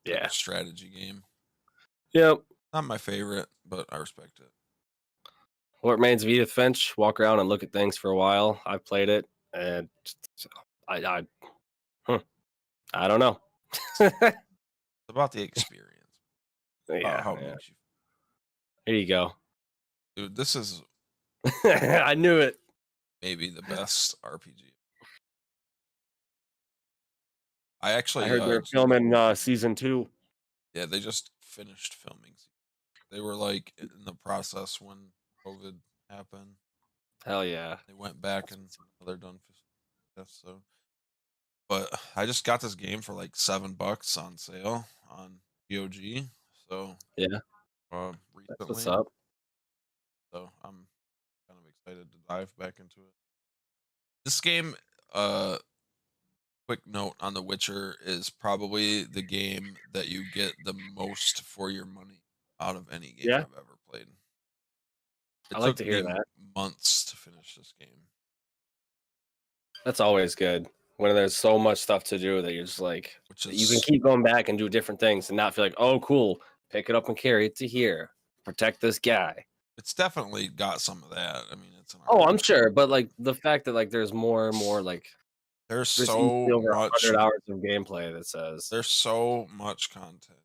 Yeah. A strategy game. Yep. Not my favorite, but I respect it. What remains of Edith Finch? Walk around and look at things for a while. I've played it, and I don't know. It's about the experience. Yeah, How it yeah. makes you. Here you go. Dude, this is I knew it. maybe the best RPG. I actually I heard they're filming season 2. Yeah, they just finished filming. They were like in the process when COVID happened. Hell yeah. They went back and now they're done. So, but I just got this game for like $7 on sale on GOG. So Yeah. Recently. What's up? So I'm kind of excited to dive back into it. This game, quick note on The Witcher, is probably the game that you get the most for your money out of any game I've ever played. I like to hear that. Months to finish this game. That's always good when there's so much stuff to do that you're just like, you can keep going back and do different things and not feel like, oh, cool, pick it up and carry it to here, protect this guy. It's definitely got some of that. I mean, it's an I'm sure, but like the fact that like there's more and more like there's so over much 100 hours of gameplay that says there's so much content.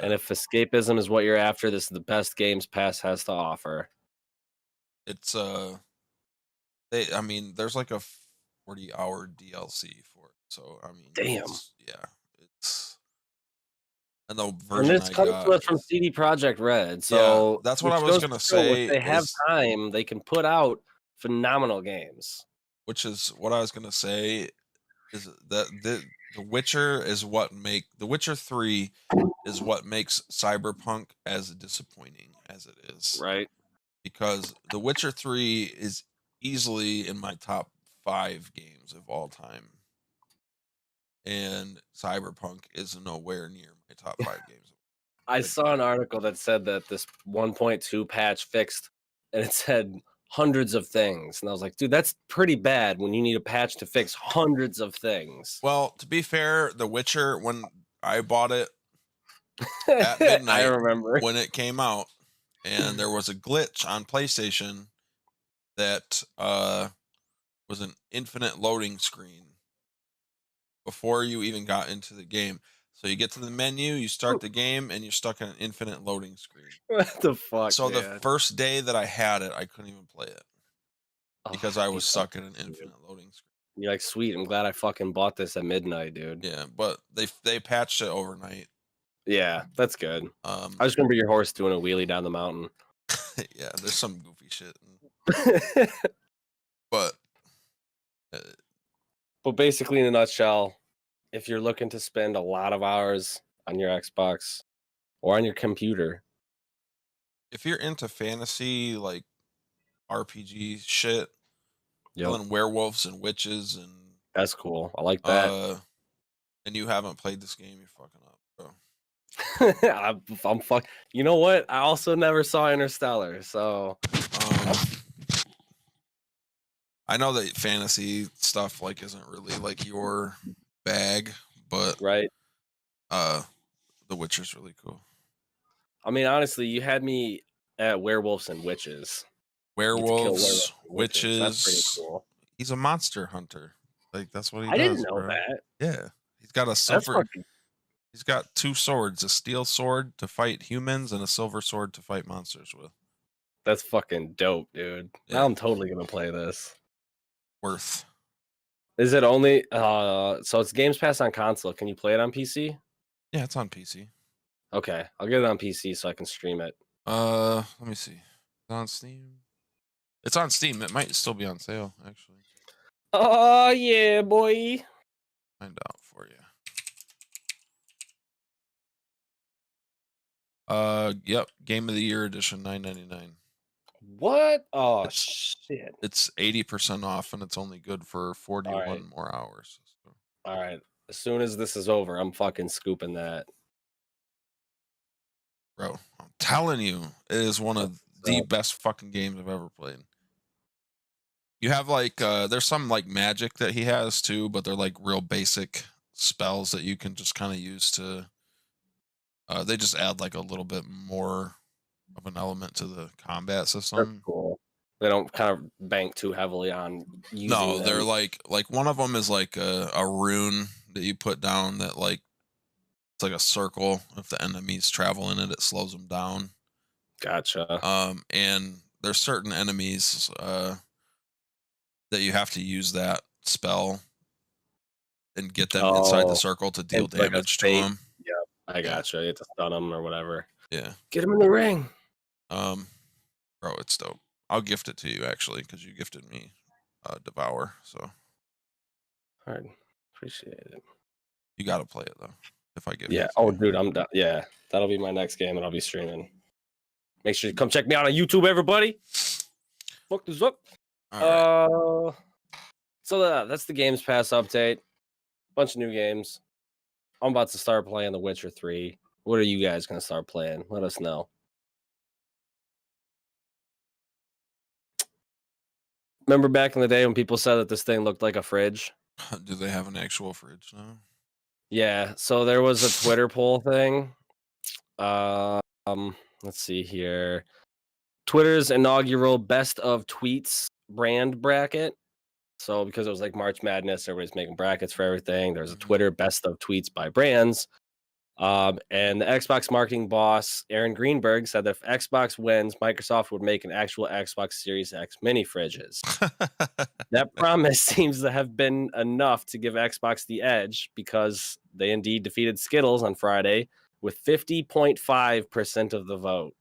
And if escapism is what you're after, this is the best Games Pass has to offer. It's there's like a 40-hour DLC for it. So I mean, damn, it's and the version and this comes to us from CD Projekt Red. So yeah, that's what I was gonna say. If they have time, they can put out phenomenal games. Which is what I was gonna say is that the Witcher is what The Witcher 3 is what makes Cyberpunk as disappointing as it is. Right. Because The Witcher 3 is easily in my top 5 games of all time. And Cyberpunk is nowhere near my top 5 games. I saw an article that said that this 1.2 patch fixed, and it said hundreds of things. And I was like, dude, that's pretty bad when you need a patch to fix hundreds of things. Well, to be fair, The Witcher, when I bought it at midnight, I remember when it came out, and there was a glitch on PlayStation that was an infinite loading screen before you even got into the game. So you get to the menu, you start the game, and you're stuck in an infinite loading screen. What the fuck? So man? the first day that I had it, I couldn't even play it because I was stuck in an infinite loading screen. You're like, sweet, I'm glad I fucking bought this at midnight, dude. Yeah, but they patched it overnight. Yeah, that's good. I just remember your horse doing a wheelie down the mountain. Yeah, there's some goofy shit. But basically, in a nutshell, if you're looking to spend a lot of hours on your Xbox, or on your computer. If you're into fantasy like RPG shit, Yep, killing werewolves and witches and that's cool. I like that. and you haven't played this game, you're fucking up, bro. I'm fuck. You know what? I also never saw Interstellar, so I know that fantasy stuff like isn't really like your bag, but right. The Witcher's really cool. I mean, honestly, you had me at werewolves and witches. You get to kill Werewolves, werewolves and witches. That's pretty witches. cool. He's a monster hunter. Like that's what he I didn't does, know bro. that. Yeah. He's got a That's silver fucking he's got 2 swords, a steel sword to fight humans and a silver sword to fight monsters with. that's fucking dope, dude. Yeah. Now I'm totally gonna play this. Worth. Is it only so it's Games Pass on console? Can you play it on PC? Yeah, it's on PC. Okay, I'll get it on PC so I can stream it. Let me see. It's on Steam. It's on Steam. It might still be on sale, actually. Oh yeah, boy. Find out for you. Yep, Game of the Year edition, $9.99. What? Oh It's- shit. It's 80% off, and it's only good for 41 Alright. more hours. So. All right. As soon as this is over, I'm fucking scooping that. Bro, I'm telling you, it is one of the best fucking games I've ever played. You have like there's some like magic that he has too, but they're like real basic spells that you can just kind of use to they just add like a little bit more of an element to the combat That's system. cool. They don't kind of bank too heavily on using No, they're them. like one of them is like a rune that you put down that like it's like a circle. If the enemies travel in it, it slows them down. Gotcha. And there's certain enemies that you have to use that spell and get them inside the circle to deal it's like a damage to bait. them. Yeah, I gotcha. You have to stun them or whatever. Yeah. Get him in the ring. Bro, it's dope. I'll gift it to you actually because you gifted me Devour. So All right. Appreciate it. you got to play it though. If I give Yeah. it to Oh, you. dude, I'm done. Yeah, that'll be my next game, and I'll be streaming. Make sure you come check me out on YouTube, everybody. Fuck this up. All right. So that's the Games Pass update. Bunch of new games. I'm about to start playing The Witcher 3. What are you guys gonna start playing? Let us know. Remember back in the day when people said that this thing looked like a fridge? Do they have an actual fridge now? Yeah, so there was a Twitter poll thing. Let's see here. Twitter's inaugural best of tweets brand bracket. So because it was like March Madness, everybody's making brackets for everything. There's a Twitter best of tweets by brands. And the Xbox marketing boss, Aaron Greenberg, said that if Xbox wins, Microsoft would make an actual Xbox Series X mini fridges. That promise seems to have been enough to give Xbox the edge because they indeed defeated Skittles on Friday with 50.5% of the vote.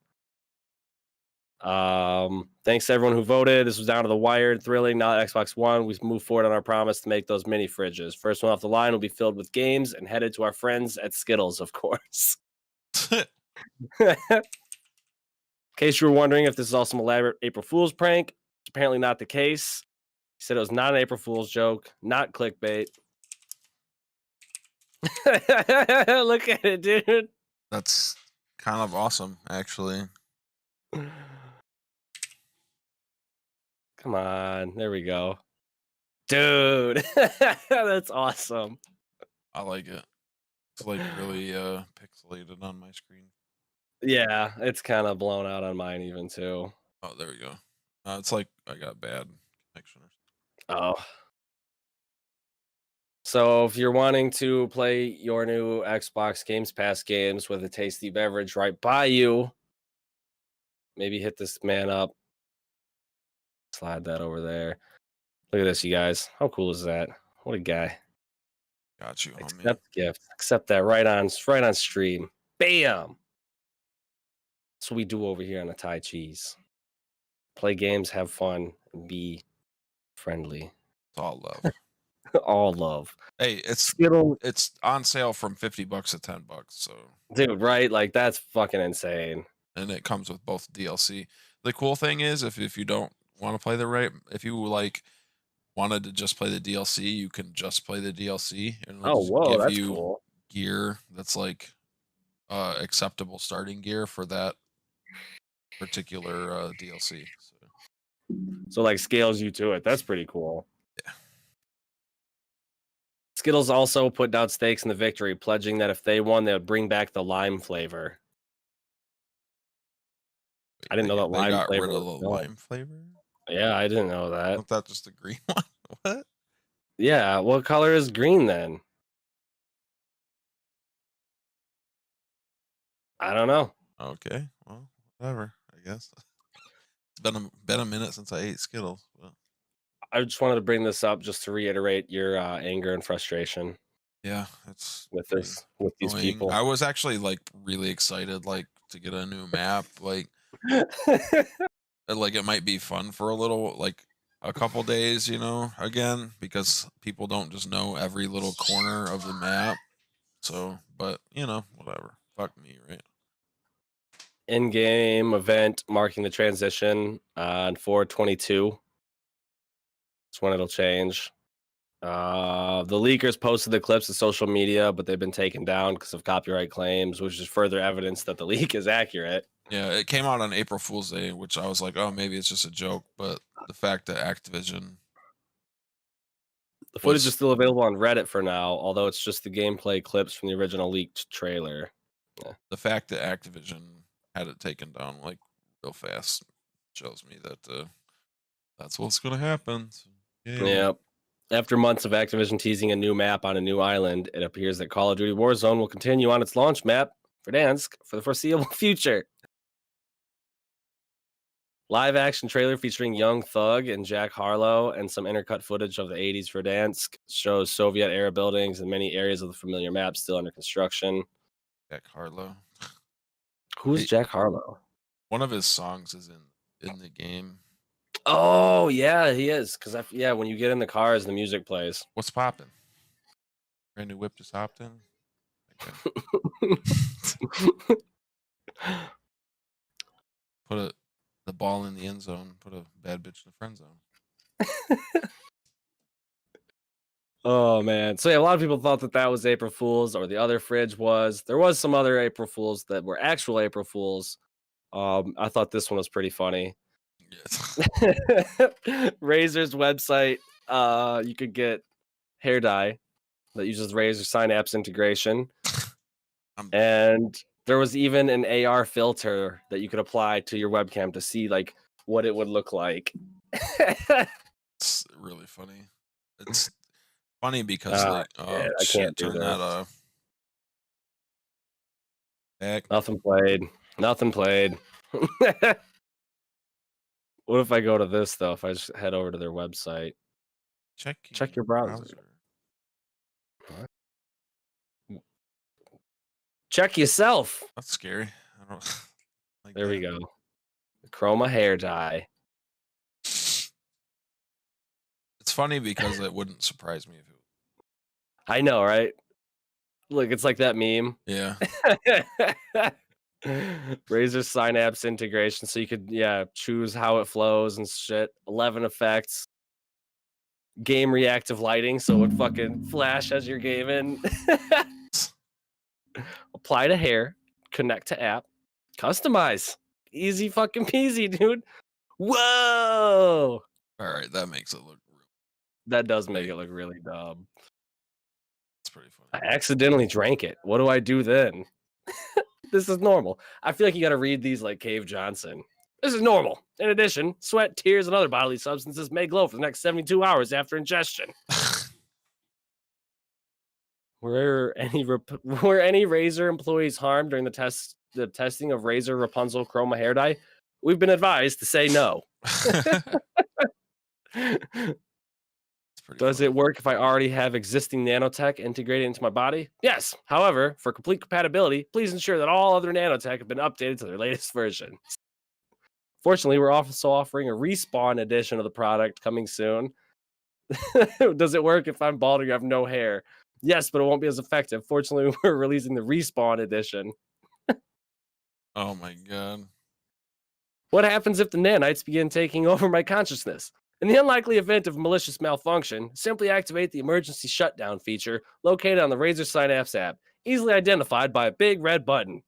Thanks to everyone who voted. This was down to the wire. Thrilling. Now that Xbox One, we've moved forward on our promise to make those mini fridges. First one off the line will be filled with games and headed to our friends at Skittles, of course. In case you were wondering if this is all some elaborate April Fool's prank, it's apparently not the case. He said it was not an April Fool's joke, not clickbait. Look at it, dude. That's kind of awesome, actually. Come on. There we go. Dude, that's awesome. I like it. It's like really pixelated on my screen. Yeah, it's kind of blown out on mine even too. Oh, there we go. It's like I got bad connection. Oh. So if you're wanting to play your new Xbox Games Pass games with a tasty beverage right by you, maybe hit this man up. Slide that over there. Look at this, you guys. How cool is that? What a guy. Got you, homie. Accept gift. Accept that right on stream. Bam. That's what we do over here on the Thai Cheez. Play games, have fun, and be friendly. It's all love. All love. Hey, it's Skittle, on sale from $50 to $10. So, dude, right? Like that's fucking insane. and it comes with both DLC. The cool thing is, if you don't want to play if you like wanted to just play the DLC, you can just play the DLC, and it'll Oh, just whoa, give that's you cool. gear that's like acceptable starting gear for that particular DLC. So like scales you to it. That's pretty cool. Yeah. Skittles also put down stakes in the victory, pledging that if they won, they would bring back the lime flavor. I didn't know that They lime got flavor rid of was the gone. lime flavor. Yeah, I didn't know that. Isn't that just the green one? What? Yeah, what color is green then? I don't know. Okay, well, whatever. I guess it's been a minute since I ate Skittles. But I just wanted to bring this up just to reiterate your anger and frustration yeah, it's with pretty these annoying. people. I was actually like really excited, like to get a new map. Like it might be fun for a couple days, again, because people don't just know every little corner of the map. So, but whatever. Fuck me, right? In-game event marking the transition on 4/22. That's when it'll change. The leakers posted the clips to social media, but they've been taken down because of copyright claims, which is further evidence that the leak is accurate. Yeah, it came out on April Fool's Day, which I was like, oh, maybe it's just a joke. But the fact that Activision, The footage is still available on Reddit for now, although it's just the gameplay clips from the original leaked trailer. the fact that Activision had it taken down like real fast shows me that that's what's going to happen. So, Yep. After months of Activision teasing a new map on a new island, it appears that Call of Duty Warzone will continue on its launch map, Verdansk, for the foreseeable future. Live action trailer featuring Young Thug and Jack Harlow and some intercut footage of the 80s Verdansk shows Soviet era buildings and many areas of the familiar map still under construction. Jack Harlow. Who's Jack Harlow? One of his songs is in the game. Oh, yeah, he is. Because, when you get in the cars, the music plays. What's popping? Brand new whip just hopped in. Put the ball in the end zone. Put a bad bitch in the friend zone. Oh, man. So, yeah, a lot of people thought that was April Fool's, or the other fridge was. There was some other April Fools that were actual April Fools. I thought this one was pretty funny. Yes. Razer's website, you could get hair dye that uses Razer Synapse integration. And there was even an AR filter that you could apply to your webcam to see like what it would look like. It's really funny. It's funny because I can't turn do that this. off. Heck. Nothing played. What if I go to this though? If I just head over to their website, check your browser. Check yourself. That's scary. I don't like There that. we go. Chroma hair dye. It's funny because it wouldn't surprise me if it. I know, right? Look, it's like that meme. Yeah. Razer Synapse integration, so you could choose how it flows and shit. 11 effects. Game reactive lighting, so it would fucking flash as you're gaming. Apply to hair, connect to app, customize. Easy fucking peasy, dude. Whoa! All right, that makes it look real. That does make it look really dumb. It's pretty funny. I accidentally drank it. What do I do then? This is normal. I feel like you got to read these like Cave Johnson. This is normal. In addition, sweat, tears, and other bodily substances may glow for the next 72 hours after ingestion. Were any Razer employees harmed during the testing of Razer Rapunzel Chroma hair dye? We've been advised to say no. Does it work if I already have existing nanotech integrated into my body? Yes. However, for complete compatibility, please ensure that all other nanotech have been updated to their latest version. Fortunately, we're also offering a respawn edition of the product coming soon. Does it work if I'm bald or you have no hair? Yes, but it won't be as effective. Fortunately, we're releasing the Respawn edition. Oh my god. What happens if the nanites begin taking over my consciousness? In the unlikely event of malicious malfunction, simply activate the emergency shutdown feature located on the Razer Synapse app, easily identified by a big red button.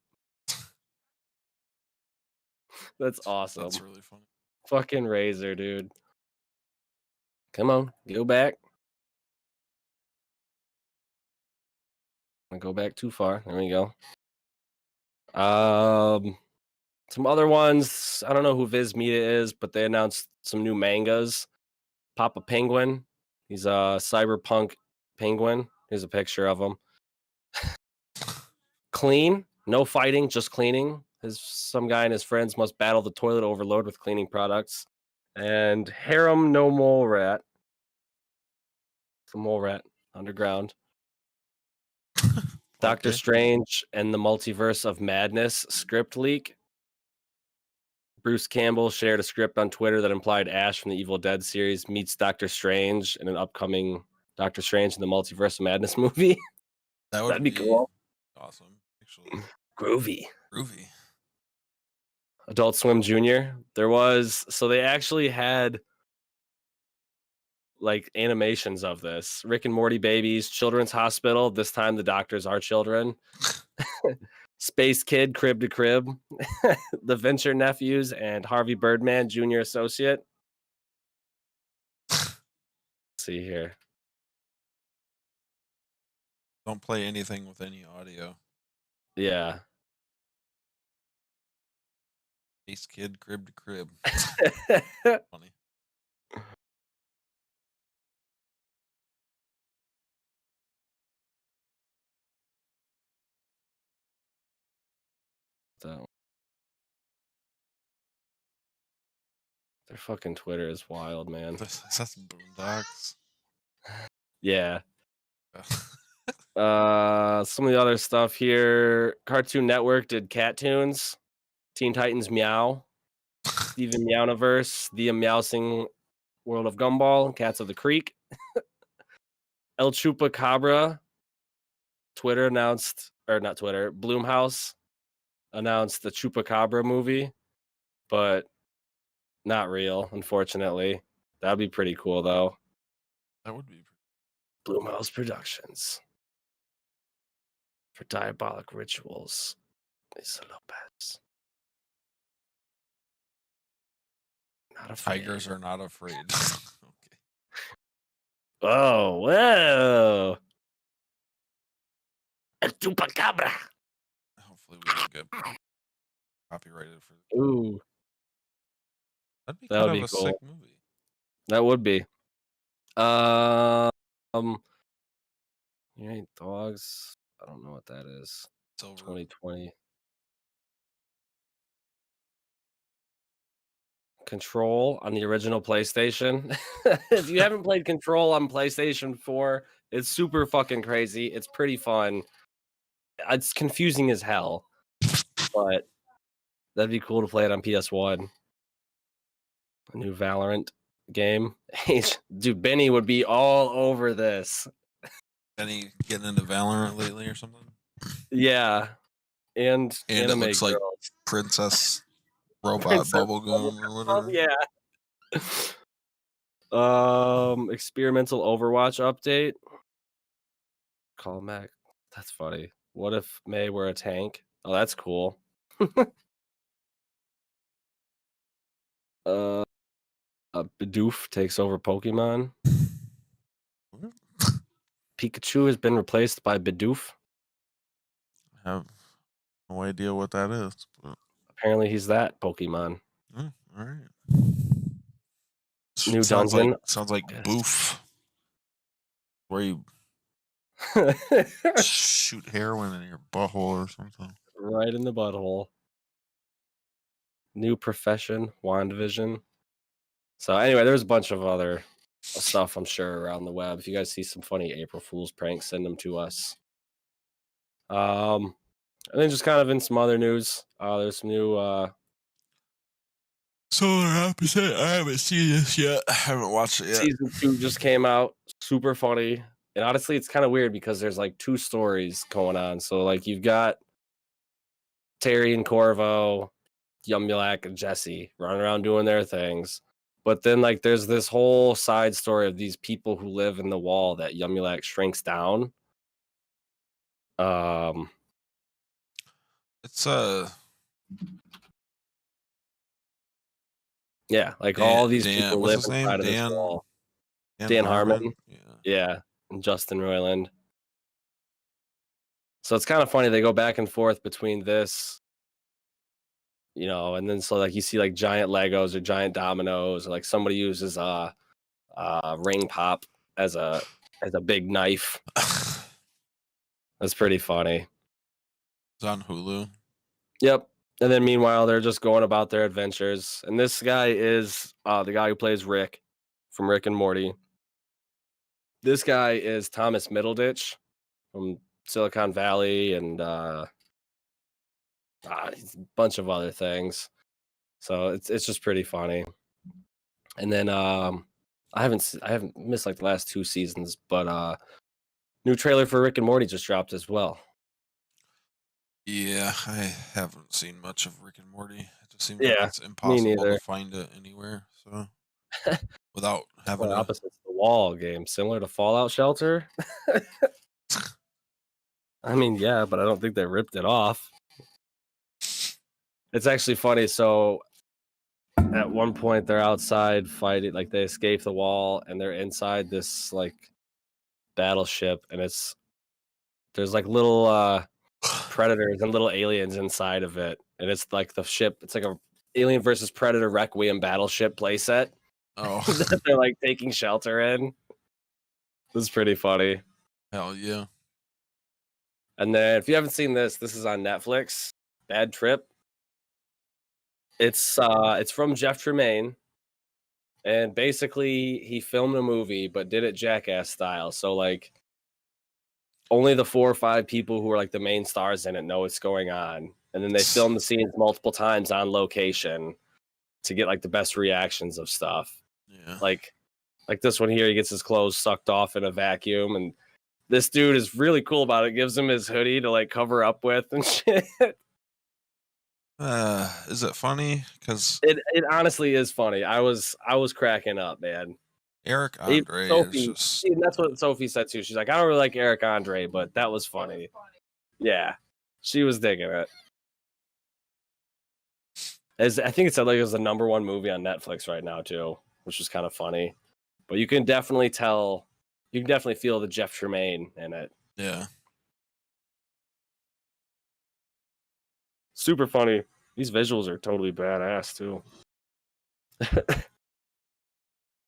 That's awesome. That's really funny. Fucking Razer, dude. Come on, go back. I go back too far. There we go. Some other ones. I don't know who Viz Media is, but they announced some new mangas. Papa Penguin. He's a cyberpunk penguin. Here's a picture of him. Clean, no fighting, just cleaning. Some guy and his friends must battle the toilet overload with cleaning products. And Harem no Mole Rat. It's a mole rat underground. Doctor Okay. Strange and the Multiverse of Madness script leak. Bruce Campbell shared a script on Twitter that implied Ash from the Evil Dead series meets Doctor Strange in an upcoming Doctor Strange in the Multiverse of Madness movie. That would That'd be cool. Awesome. Actually. Groovy. Groovy. Adult Swim Junior. They actually had like animations of this. Rick and Morty babies, Children's Hospital. This time the doctors are children. Space Kid, Crib to Crib. The Venture Nephews and Harvey Birdman, Junior Associate. Let's see here. Don't play anything with any audio. Yeah. Ace Kid, Crib to Crib. Funny. So their fucking Twitter is wild, man. That's Boondocks. Yeah. Some of the other stuff here. Cartoon Network did Cat Tunes, Teen Titans Meow, Steven Meowniverse, The Meowsing World of Gumball, Cats of the Creek, El Chupacabra. Twitter announced, or not Twitter, Bloomhouse announced the Chupacabra movie, but not real, unfortunately. That'd be pretty cool, though. That would be. Bloomhouse Productions. For Diabolic Rituals. Lisa Lopez. Not afraid. Tigers are not afraid. Okay. Oh, whoa. El Chupacabra. Hopefully we don't get copyrighted for this. Ooh, That'd be that kind would of be a cool. sick movie. That would be. You ain't dogs. I don't know what that is. It's over. 2020. Control on the original PlayStation. If you haven't played Control on PlayStation 4, it's super fucking crazy. It's pretty fun. It's confusing as hell, but that'd be cool to play it on PS1. A new Valorant game. Dude, Benny would be all over this. Any getting into Valorant lately or something? Yeah. And it anime looks like girls. Princess Robot Princess Bubblegum or whatever. Yeah. Experimental Overwatch update. Call Mac. That's funny. What if May were a tank? Oh, that's cool. Bidoof takes over Pokemon. Pikachu has been replaced by Bidoof. I have no idea what that is. But... Apparently, he's that Pokemon. all right. New sounds dungeon. Sounds like Yes. Boof, where you shoot heroin in your butthole or something. Right in the butthole. New profession, WandaVision. So anyway, there's a bunch of other stuff I'm sure around the web. If you guys see some funny April Fool's pranks, send them to us. And then just kind of in some other news, there's some new Solar Opposite. I haven't seen this yet. I haven't watched it yet. Season 2 just came out. Super funny. And honestly, it's kind of weird because there's like 2 stories going on. So like you've got Terry and Corvo, Yumulak and Jesse running around doing their things. But then like there's this whole side story of these people who live in the wall that Yumulak shrinks down. It's Yeah, like all these Dan, people what's live his name? inside of this Dan wall. Dan Harmon. Yeah. Yeah, and Justin Roiland. So it's kind of funny. They go back and forth between this, and then so like you see like giant Legos or giant dominoes, or like somebody uses a ring pop as a big knife. That's pretty funny. It's on Hulu. Yep. And then meanwhile, they're just going about their adventures. And this guy is the guy who plays Rick from Rick and Morty. This guy is Thomas Middleditch from Silicon Valley and a bunch of other things. So it's just pretty funny. And then I haven't missed like the last 2 seasons, but new trailer for Rick and Morty just dropped as well. Yeah, I haven't seen much of Rick and Morty. It just seems Yeah, like it's impossible neither. to find it anywhere. So without having Well, to. opposites the wall game, similar to Fallout Shelter. I mean, yeah, but I don't think they ripped it off. It's actually funny. So at one point they're outside fighting, like they escape the wall and they're inside this like battleship, and there's like little predators and little aliens inside of it, and it's like the ship. It's like a Alien versus Predator Requiem battleship playset. Oh, That they're like taking shelter in. This is pretty funny. hell yeah. And then if you haven't seen this is on Netflix. Bad Trip. It's from Jeff Tremaine, and basically he filmed a movie but did it Jackass style. So like only the 4 or 5 people who are like the main stars in it know what's going on, and then they film the scenes multiple times on location to get like the best reactions of stuff. Yeah. Like this one here, he gets his clothes sucked off in a vacuum, and this dude is really cool about it. Gives him his hoodie to like cover up with and shit. Is it funny? Because It honestly is funny. I was cracking up, man. Eric Andre Sophie, is just. that's what Sophie said too. She's like, I don't really like Eric Andre, but that was funny. Yeah, she was digging it. I think it said like it was the #1 movie on Netflix right now too, which is kind of funny. But you can definitely tell, you can definitely feel the Jeff Tremaine in it. Yeah. Super funny. These visuals are totally badass too.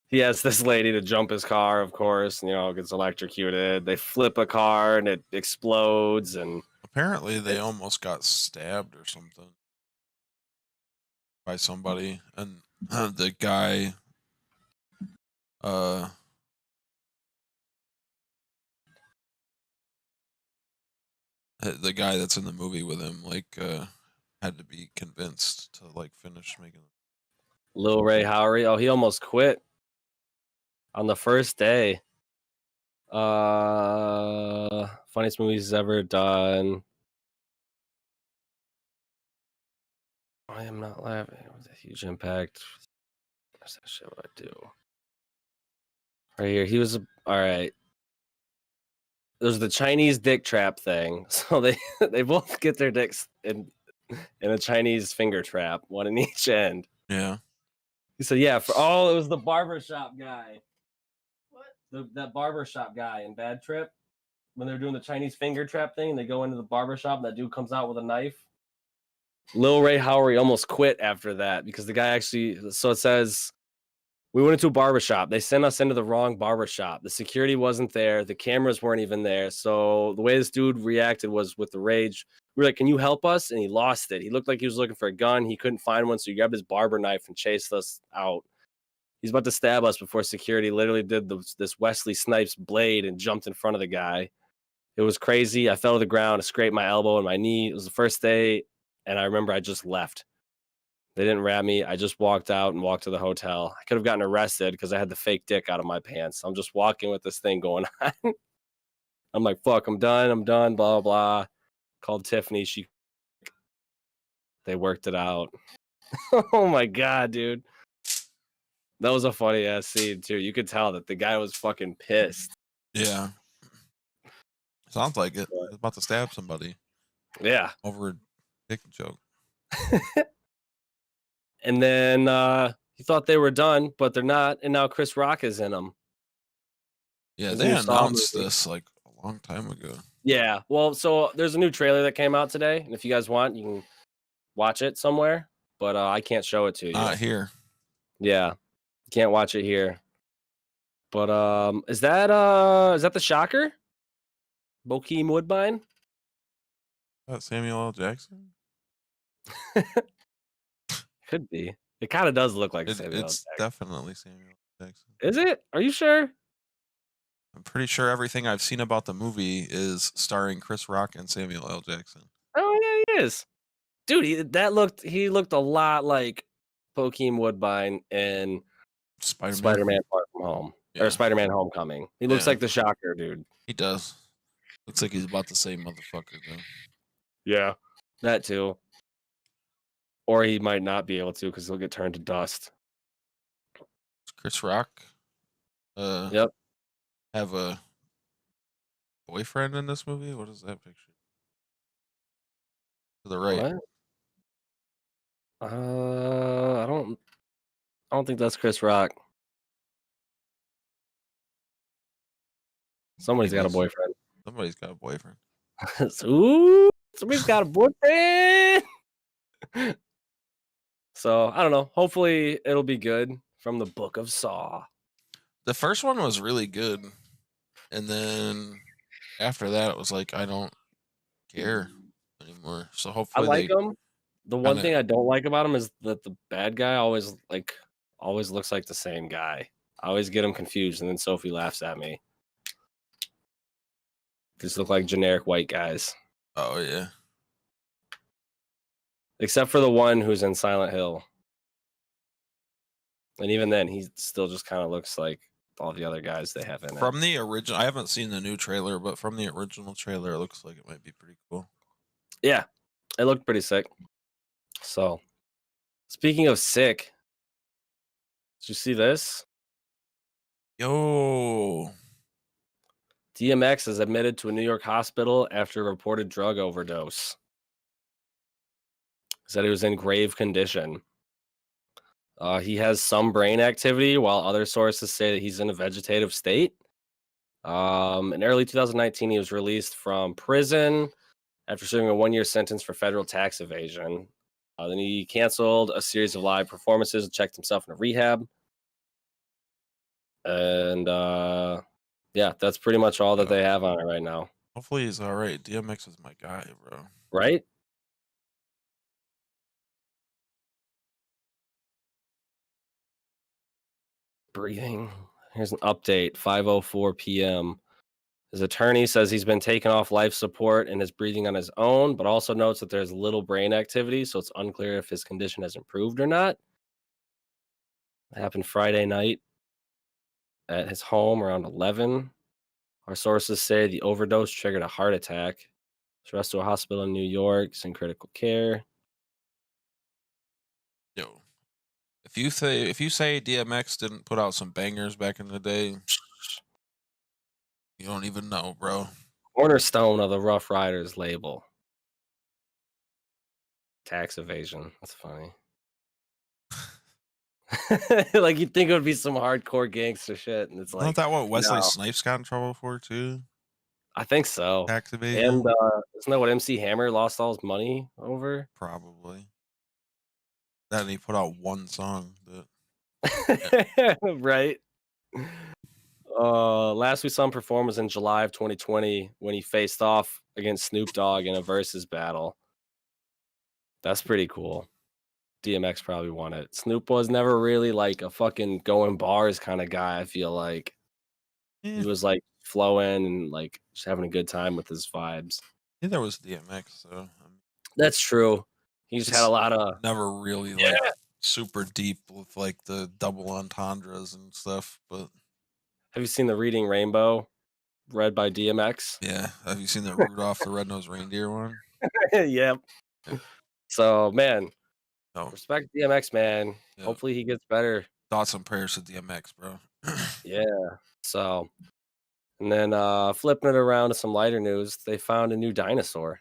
He has this lady to jump his car, of course, and, gets electrocuted. They flip a car and it explodes, and Apparently they almost got stabbed or something by somebody, and the guy the guy that's in the movie with him had to be convinced to like finish making it. Lil Ray Howery. Oh, he almost quit on the first day. Funniest movies he's ever done. I am not laughing. It was a huge impact. What's that shit? What I do? Right here. He was all right. There's the Chinese dick trap thing. So they both get their dicks in a Chinese finger trap, one in each end. Yeah. He said, yeah, it was the barbershop guy. What? That barbershop guy in Bad Trip. When they're doing the Chinese finger trap thing, and they go into the barbershop, and that dude comes out with a knife. Lil Ray Howery almost quit after that because the guy actually, so it says, we went into a barbershop. They sent us into the wrong barbershop. The security wasn't there. The cameras weren't even there. So the way this dude reacted was with the rage. We were like, can you help us? And he lost it. He looked like he was looking for a gun. He couldn't find one. So he grabbed his barber knife and chased us out. He's about to stab us before security literally did this Wesley Snipes blade and jumped in front of the guy. It was crazy. I fell to the ground. I scraped my elbow and my knee. It was the first day. And I remember I just left. They didn't wrap me. I just walked out and walked to the hotel. I could have gotten arrested because I had the fake dick out of my pants. I'm just walking with this thing going on. I'm like, fuck, I'm done, blah, blah, blah. Called Tiffany. They worked it out. Oh my God, dude. That was a funny ass scene too. You could tell that the guy was fucking pissed. Yeah. Sounds like it. He's about to stab somebody Yeah. over a dick joke. And then he thought they were done, but they're not. And now Chris Rock is in them. Yeah, His they new Saw announced movie. this like a long time ago. Yeah. Well, so there's a new trailer that came out today. And if you guys want, you can watch it somewhere. But I can't show it to you. Not here. Yeah. You can't watch it here. But is that the Shocker? Bokeem Woodbine? Samuel L. Jackson? Could be. It kind of does look like Samuel L. It's Jackson. definitely Samuel L. Jackson. Is it? Are you sure? I'm pretty sure everything I've seen about the movie is starring Chris Rock and Samuel L. Jackson. Oh yeah, he is. Dude, he looked a lot like Bokeem Woodbine in Spider-Man Far From Home. Yeah. Or Spider-Man Homecoming. He looks Yeah. like the Shocker, dude. He does. Looks like he's about the same motherfucker, though. Yeah. That too. Or he might not be able to because he'll get turned to dust. Chris Rock Yep. have a boyfriend in this movie? What is that picture? To the right. What? I don't think that's Chris Rock. Somebody's got a boyfriend. Somebody's got a boyfriend. Ooh, somebody's got a boyfriend. So I don't know. Hopefully it'll be good from the Book of Saw. The first one was really good, and then after that, it was like I don't care anymore. So I hopefully like him. The one kinda- thing I don't like about him is that the bad guy always looks like the same guy. I always get him confused, and then Sophie laughs at me. Just look like generic white guys, Oh yeah, except for the one who's in Silent Hill. And even then, he still just kind of looks like all the other guys they have in it. from the original. I haven't seen the new trailer, but from the original trailer, it looks like it might be pretty cool. Yeah, it looked pretty sick. So, speaking of sick, did you see this? Yo, DMX is admitted to a New York hospital after a reported drug overdose. Said he was in grave condition. He has some brain activity, while other sources say that he's in a vegetative state. In early 2019, he was released from prison after serving a 1-year sentence for federal tax evasion. Then he canceled a series of live performances and checked himself into rehab. And yeah, that's pretty much all that they have on it right now. hopefully he's all right. DMX is my guy, bro. Right? Breathing. Here's an update, 5:04 p.m. His attorney says he's been taken off life support and is breathing on his own, but also notes that there's little brain activity, so it's unclear if his condition has improved or not. It happened Friday night at his home around 11. Our sources say the overdose triggered a heart attack. He's rushed to a hospital in New York. He's in critical care. Yo, if you say DMX didn't put out some bangers back in the day, you don't even know, bro. Cornerstone of the Rough Riders label. Tax evasion. That's funny. Like you'd think it would be some hardcore gangster shit, and it's like Isn't that what Wesley no. Snipes got in trouble for too? I think so. Tax evasion? And isn't that what MC Hammer lost all his money over? Probably. Then he put out one song that Right. Last we saw him perform was in July of 2020 when he faced off against Snoop Dogg in a versus battle. That's pretty cool. DMX probably won it. Snoop was never really like a fucking going bars kind of guy, I feel like. He was like flowing and like just having a good time with his vibes. neither was DMX, so That's true. He's had a lot of. Never really like super deep with like the double entendres and stuff, but Have you seen the Reading Rainbow, read by DMX? yeah. Have you seen the Rudolph the Red-Nosed Reindeer one? Yep. Yeah. So man, No. respect DMX, man. Yeah. Hopefully he gets better. Thoughts and prayers to DMX, bro. Yeah. So, and then flipping it around to some lighter news, they found a new dinosaur.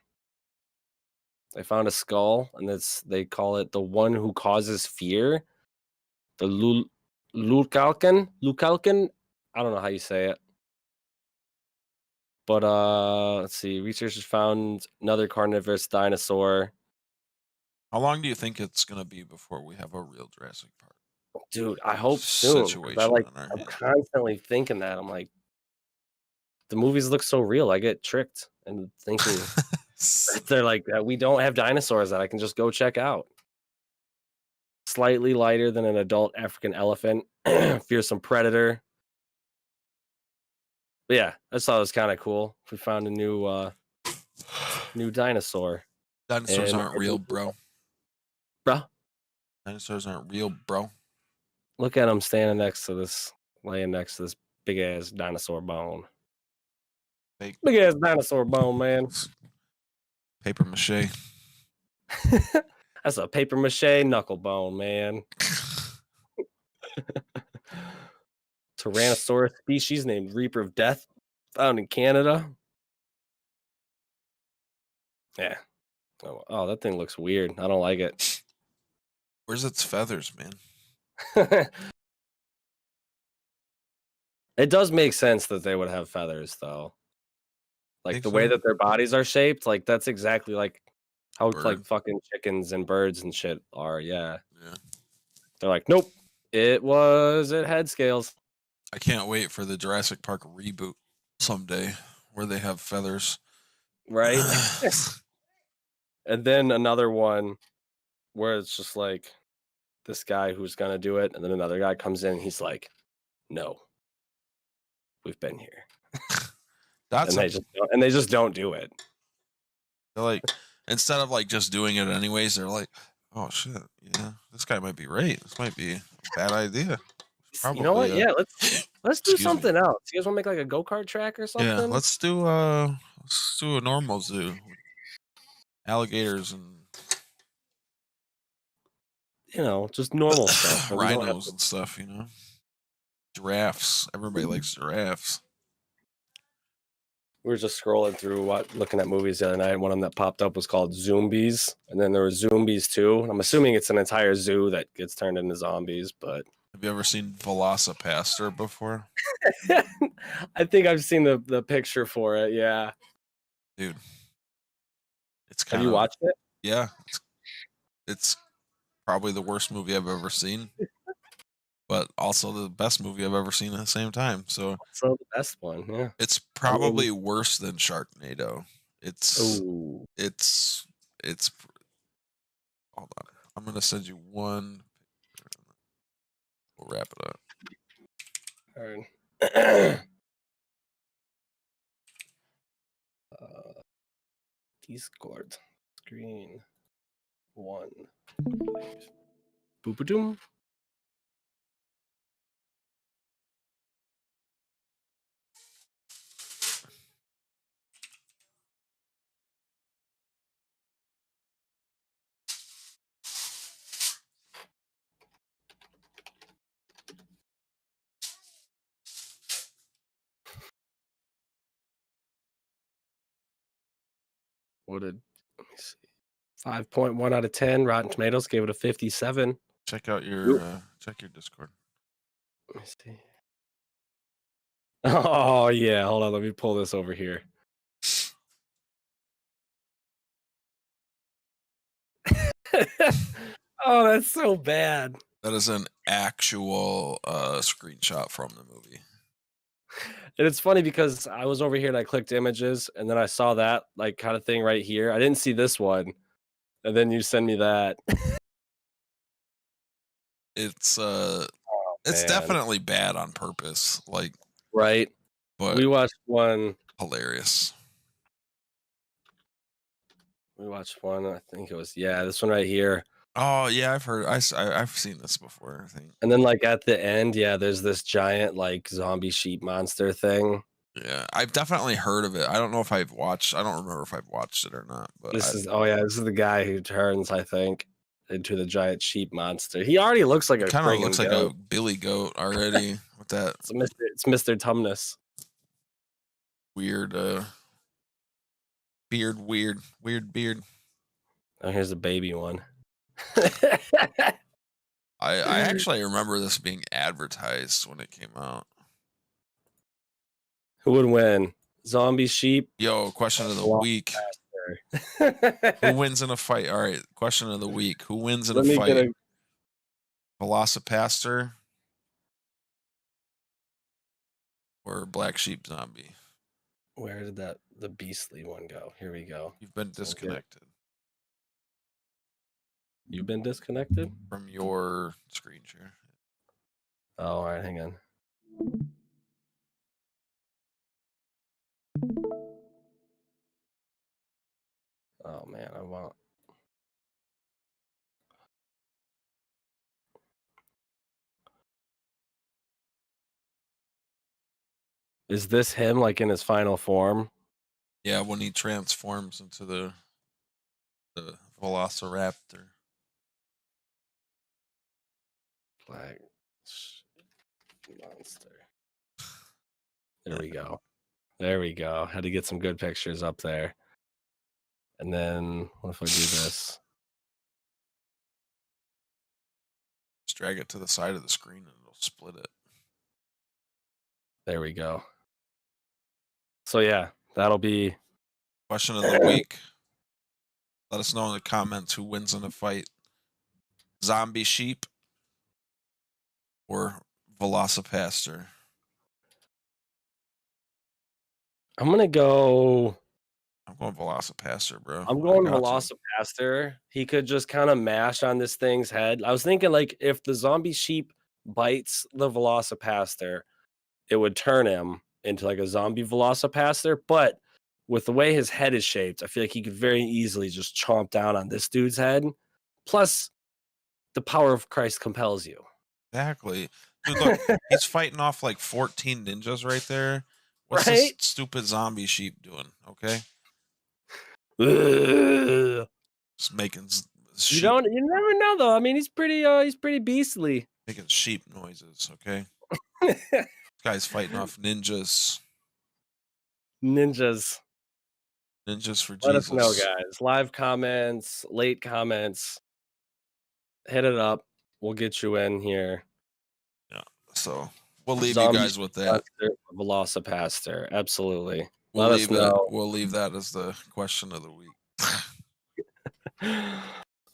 They found a skull, and they call it the one who causes fear. The Lukalken. I don't know how you say it. But let's see. Researchers found another carnivorous dinosaur. How long do you think it's gonna be before we have a real Jurassic Park Dude, I hope soon. 'Cause situation on our I'm hands? constantly thinking that. I'm like, the movies look so real. I get tricked and thinking that they're like, we don't have dinosaurs that I can just go check out. Slightly lighter than an adult African elephant, fearsome predator. But yeah, I just thought it was kind of cool. We found a new dinosaur. Dinosaurs And- aren't real, bro. Bruh, Dinosaurs aren't real, bro. look at him laying next to this big ass dinosaur bone. Fake Big ass dinosaur bone, man. paper mache. That's a paper mache knuckle bone, man. Tyrannosaurus species named Reaper of Death, found in Canada. Yeah. Oh, that thing looks weird. I don't like it. Where's its feathers, man? It does make sense that they would have feathers, though. Like Think the way so? that their bodies are shaped, like that's exactly like how like Bird. fucking chickens and birds and shit are. Yeah. Yeah. They're like, nope, it had scales. I can't wait for the Jurassic Park reboot someday where they have feathers. Right. And then another one where it's just like this guy who's gonna do it, and then another guy comes in and he's like, no, we've been here. That's And they just don't do it. they're like, instead of like just doing it anyways, they're like, oh shit, yeah, this guy might be right. This might be a bad idea. You know what? Probably, Yeah, let's do excuse me. something else. You guys want to make like a go-kart track or something? Yeah, let's do a normal zoo. Alligators and Just normal stuff. We don't have rhinos to- and stuff, Giraffes. Everybody likes giraffes. We were just scrolling through looking at movies the other night. One of them that popped up was called Zombies, and then there was Zombies 2. I'm assuming it's an entire zoo that gets turned into zombies, but Have you ever seen Velocipaster before? I think I've seen the picture for it. Yeah. Dude. It's Have kind you of watched it? Yeah. It's probably the worst movie I've ever seen. But also the best movie I've ever seen at the same time. So So the best one, yeah. it's probably worse than Sharknado. It's Ooh. it's hold on. I'm gonna send you one. We'll wrap it up. All right. Discord screen 1. Boop-a-doom. Let me see. 5.1 out of 10. Rotten Tomatoes gave it a 57. Check out your check your Discord. Let me see. Oh yeah, hold on. Let me pull this over here. Oh, that's so bad. That is an actual screenshot from the movie. And it's funny because I was over here and I clicked images, and then I saw that like kind of thing right here. I didn't see this one, and then you send me that. It's man. it's definitely bad on purpose, like, Right. but We watched one. hilarious. We watched one. I think it was this one right here. Oh yeah, I've seen this before, I think. And then like at the end, there's this giant like zombie sheep monster thing. Yeah, I've definitely heard of it. I don't know if I've watched. I don't remember if I've watched it or not. But This is the guy who turns, I think, into the giant sheep monster. He already looks like a kind of friggin' looks like goat. a billy goat already with that It's Mr. Tumnus. weird weird beard. Oh, here's a baby one. I actually remember this being advertised when it came out. Who would win? Zombie sheep? Yo, question of the week. Who wins in a fight? All right, question of the week. Who wins in a fight? Velocipaster or black sheep zombie? Where did the beastly one go? Here we go. You've been disconnected. You've been disconnected? From your screen share. Oh, all right, hang on. Oh man, I want. Is this him like in his final form? Yeah, when he transforms into the Velociraptor. Black monster. There we go. There we go. Had to get some good pictures up there. And then what if I do this? Just drag it to the side of the screen and it'll split it. There we go. So yeah, that'll be question of the week. Let us know in the comments who wins in a fight. Zombie sheep or Velocipaster. I'm going Velocipaster, bro. I'm going Velocipaster. He could just kind of mash on this thing's head. I was thinking like if the zombie sheep bites the Velocipaster, it would turn him into like a zombie Velocipaster. But with the way his head is shaped, I feel like he could very easily just chomp down on this dude's head. Plus, the power of Christ compels you. Exactly. Dude, look, he's fighting off like 14 ninjas right there. What's this stupid zombie sheep doing? Okay. Just making sheep. You never know though. I mean, he's pretty beastly. Making sheep noises, okay? This guy's fighting off ninjas. Ninjas for Jesus. Let us know, guys. Live comments, late comments. Hit it up. We'll get you in here. Yeah. So we'll leave you guys with that. Velocipaster. Absolutely. We'll leave that as the question of the week.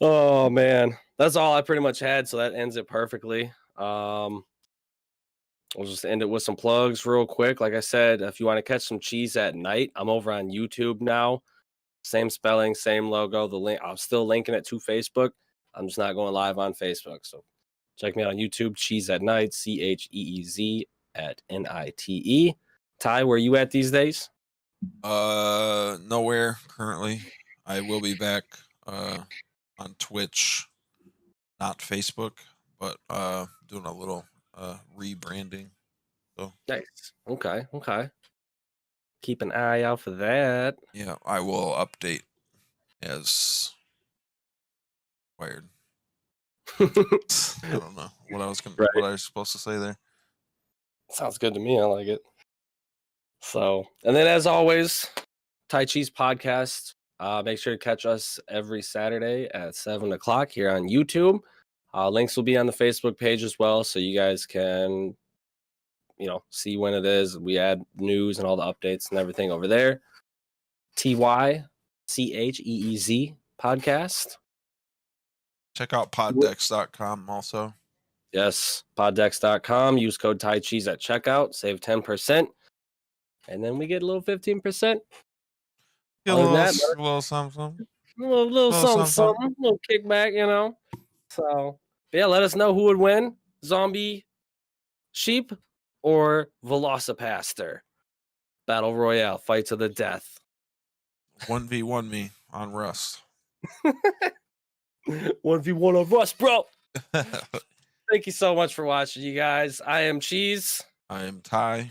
Oh man, that's all I pretty much had. So that ends it perfectly. We'll just end it with some plugs real quick. Like I said, if you want to catch some Cheez at night, I'm over on YouTube now. Same spelling, same logo. The link, I'm still linking it to Facebook. I'm just not going live on Facebook. So check me out on YouTube, Cheez at Night, CHEEZ at NITE. Ty, where you at these days? Nowhere currently. I will be back on Twitch, not Facebook, but doing a little rebranding. So nice. Okay. Keep an eye out for that. Yeah, I will update as required. I don't know what I was supposed to say there. Sounds good to me. I like it. So, and then as always, Tai Cheez podcast. Make sure to catch us every Saturday at 7:00 here on YouTube. Links will be on the Facebook page as well, so you guys can, see when it is. We add news and all the updates and everything over there. TYCHEEZ podcast. Check out poddex.com also. Yes, poddex.com. Use code TaiCheez at checkout. Save 10%. And then we get a little 15%. A little something. A little something. A little kickback, So, yeah, let us know who would win. Zombie sheep or Velocipaster. Battle Royale, fight to the death. 1v1 me. on Rust. 1v1 of us, bro. Thank you so much for watching, you guys. I am Cheez. I am Ty.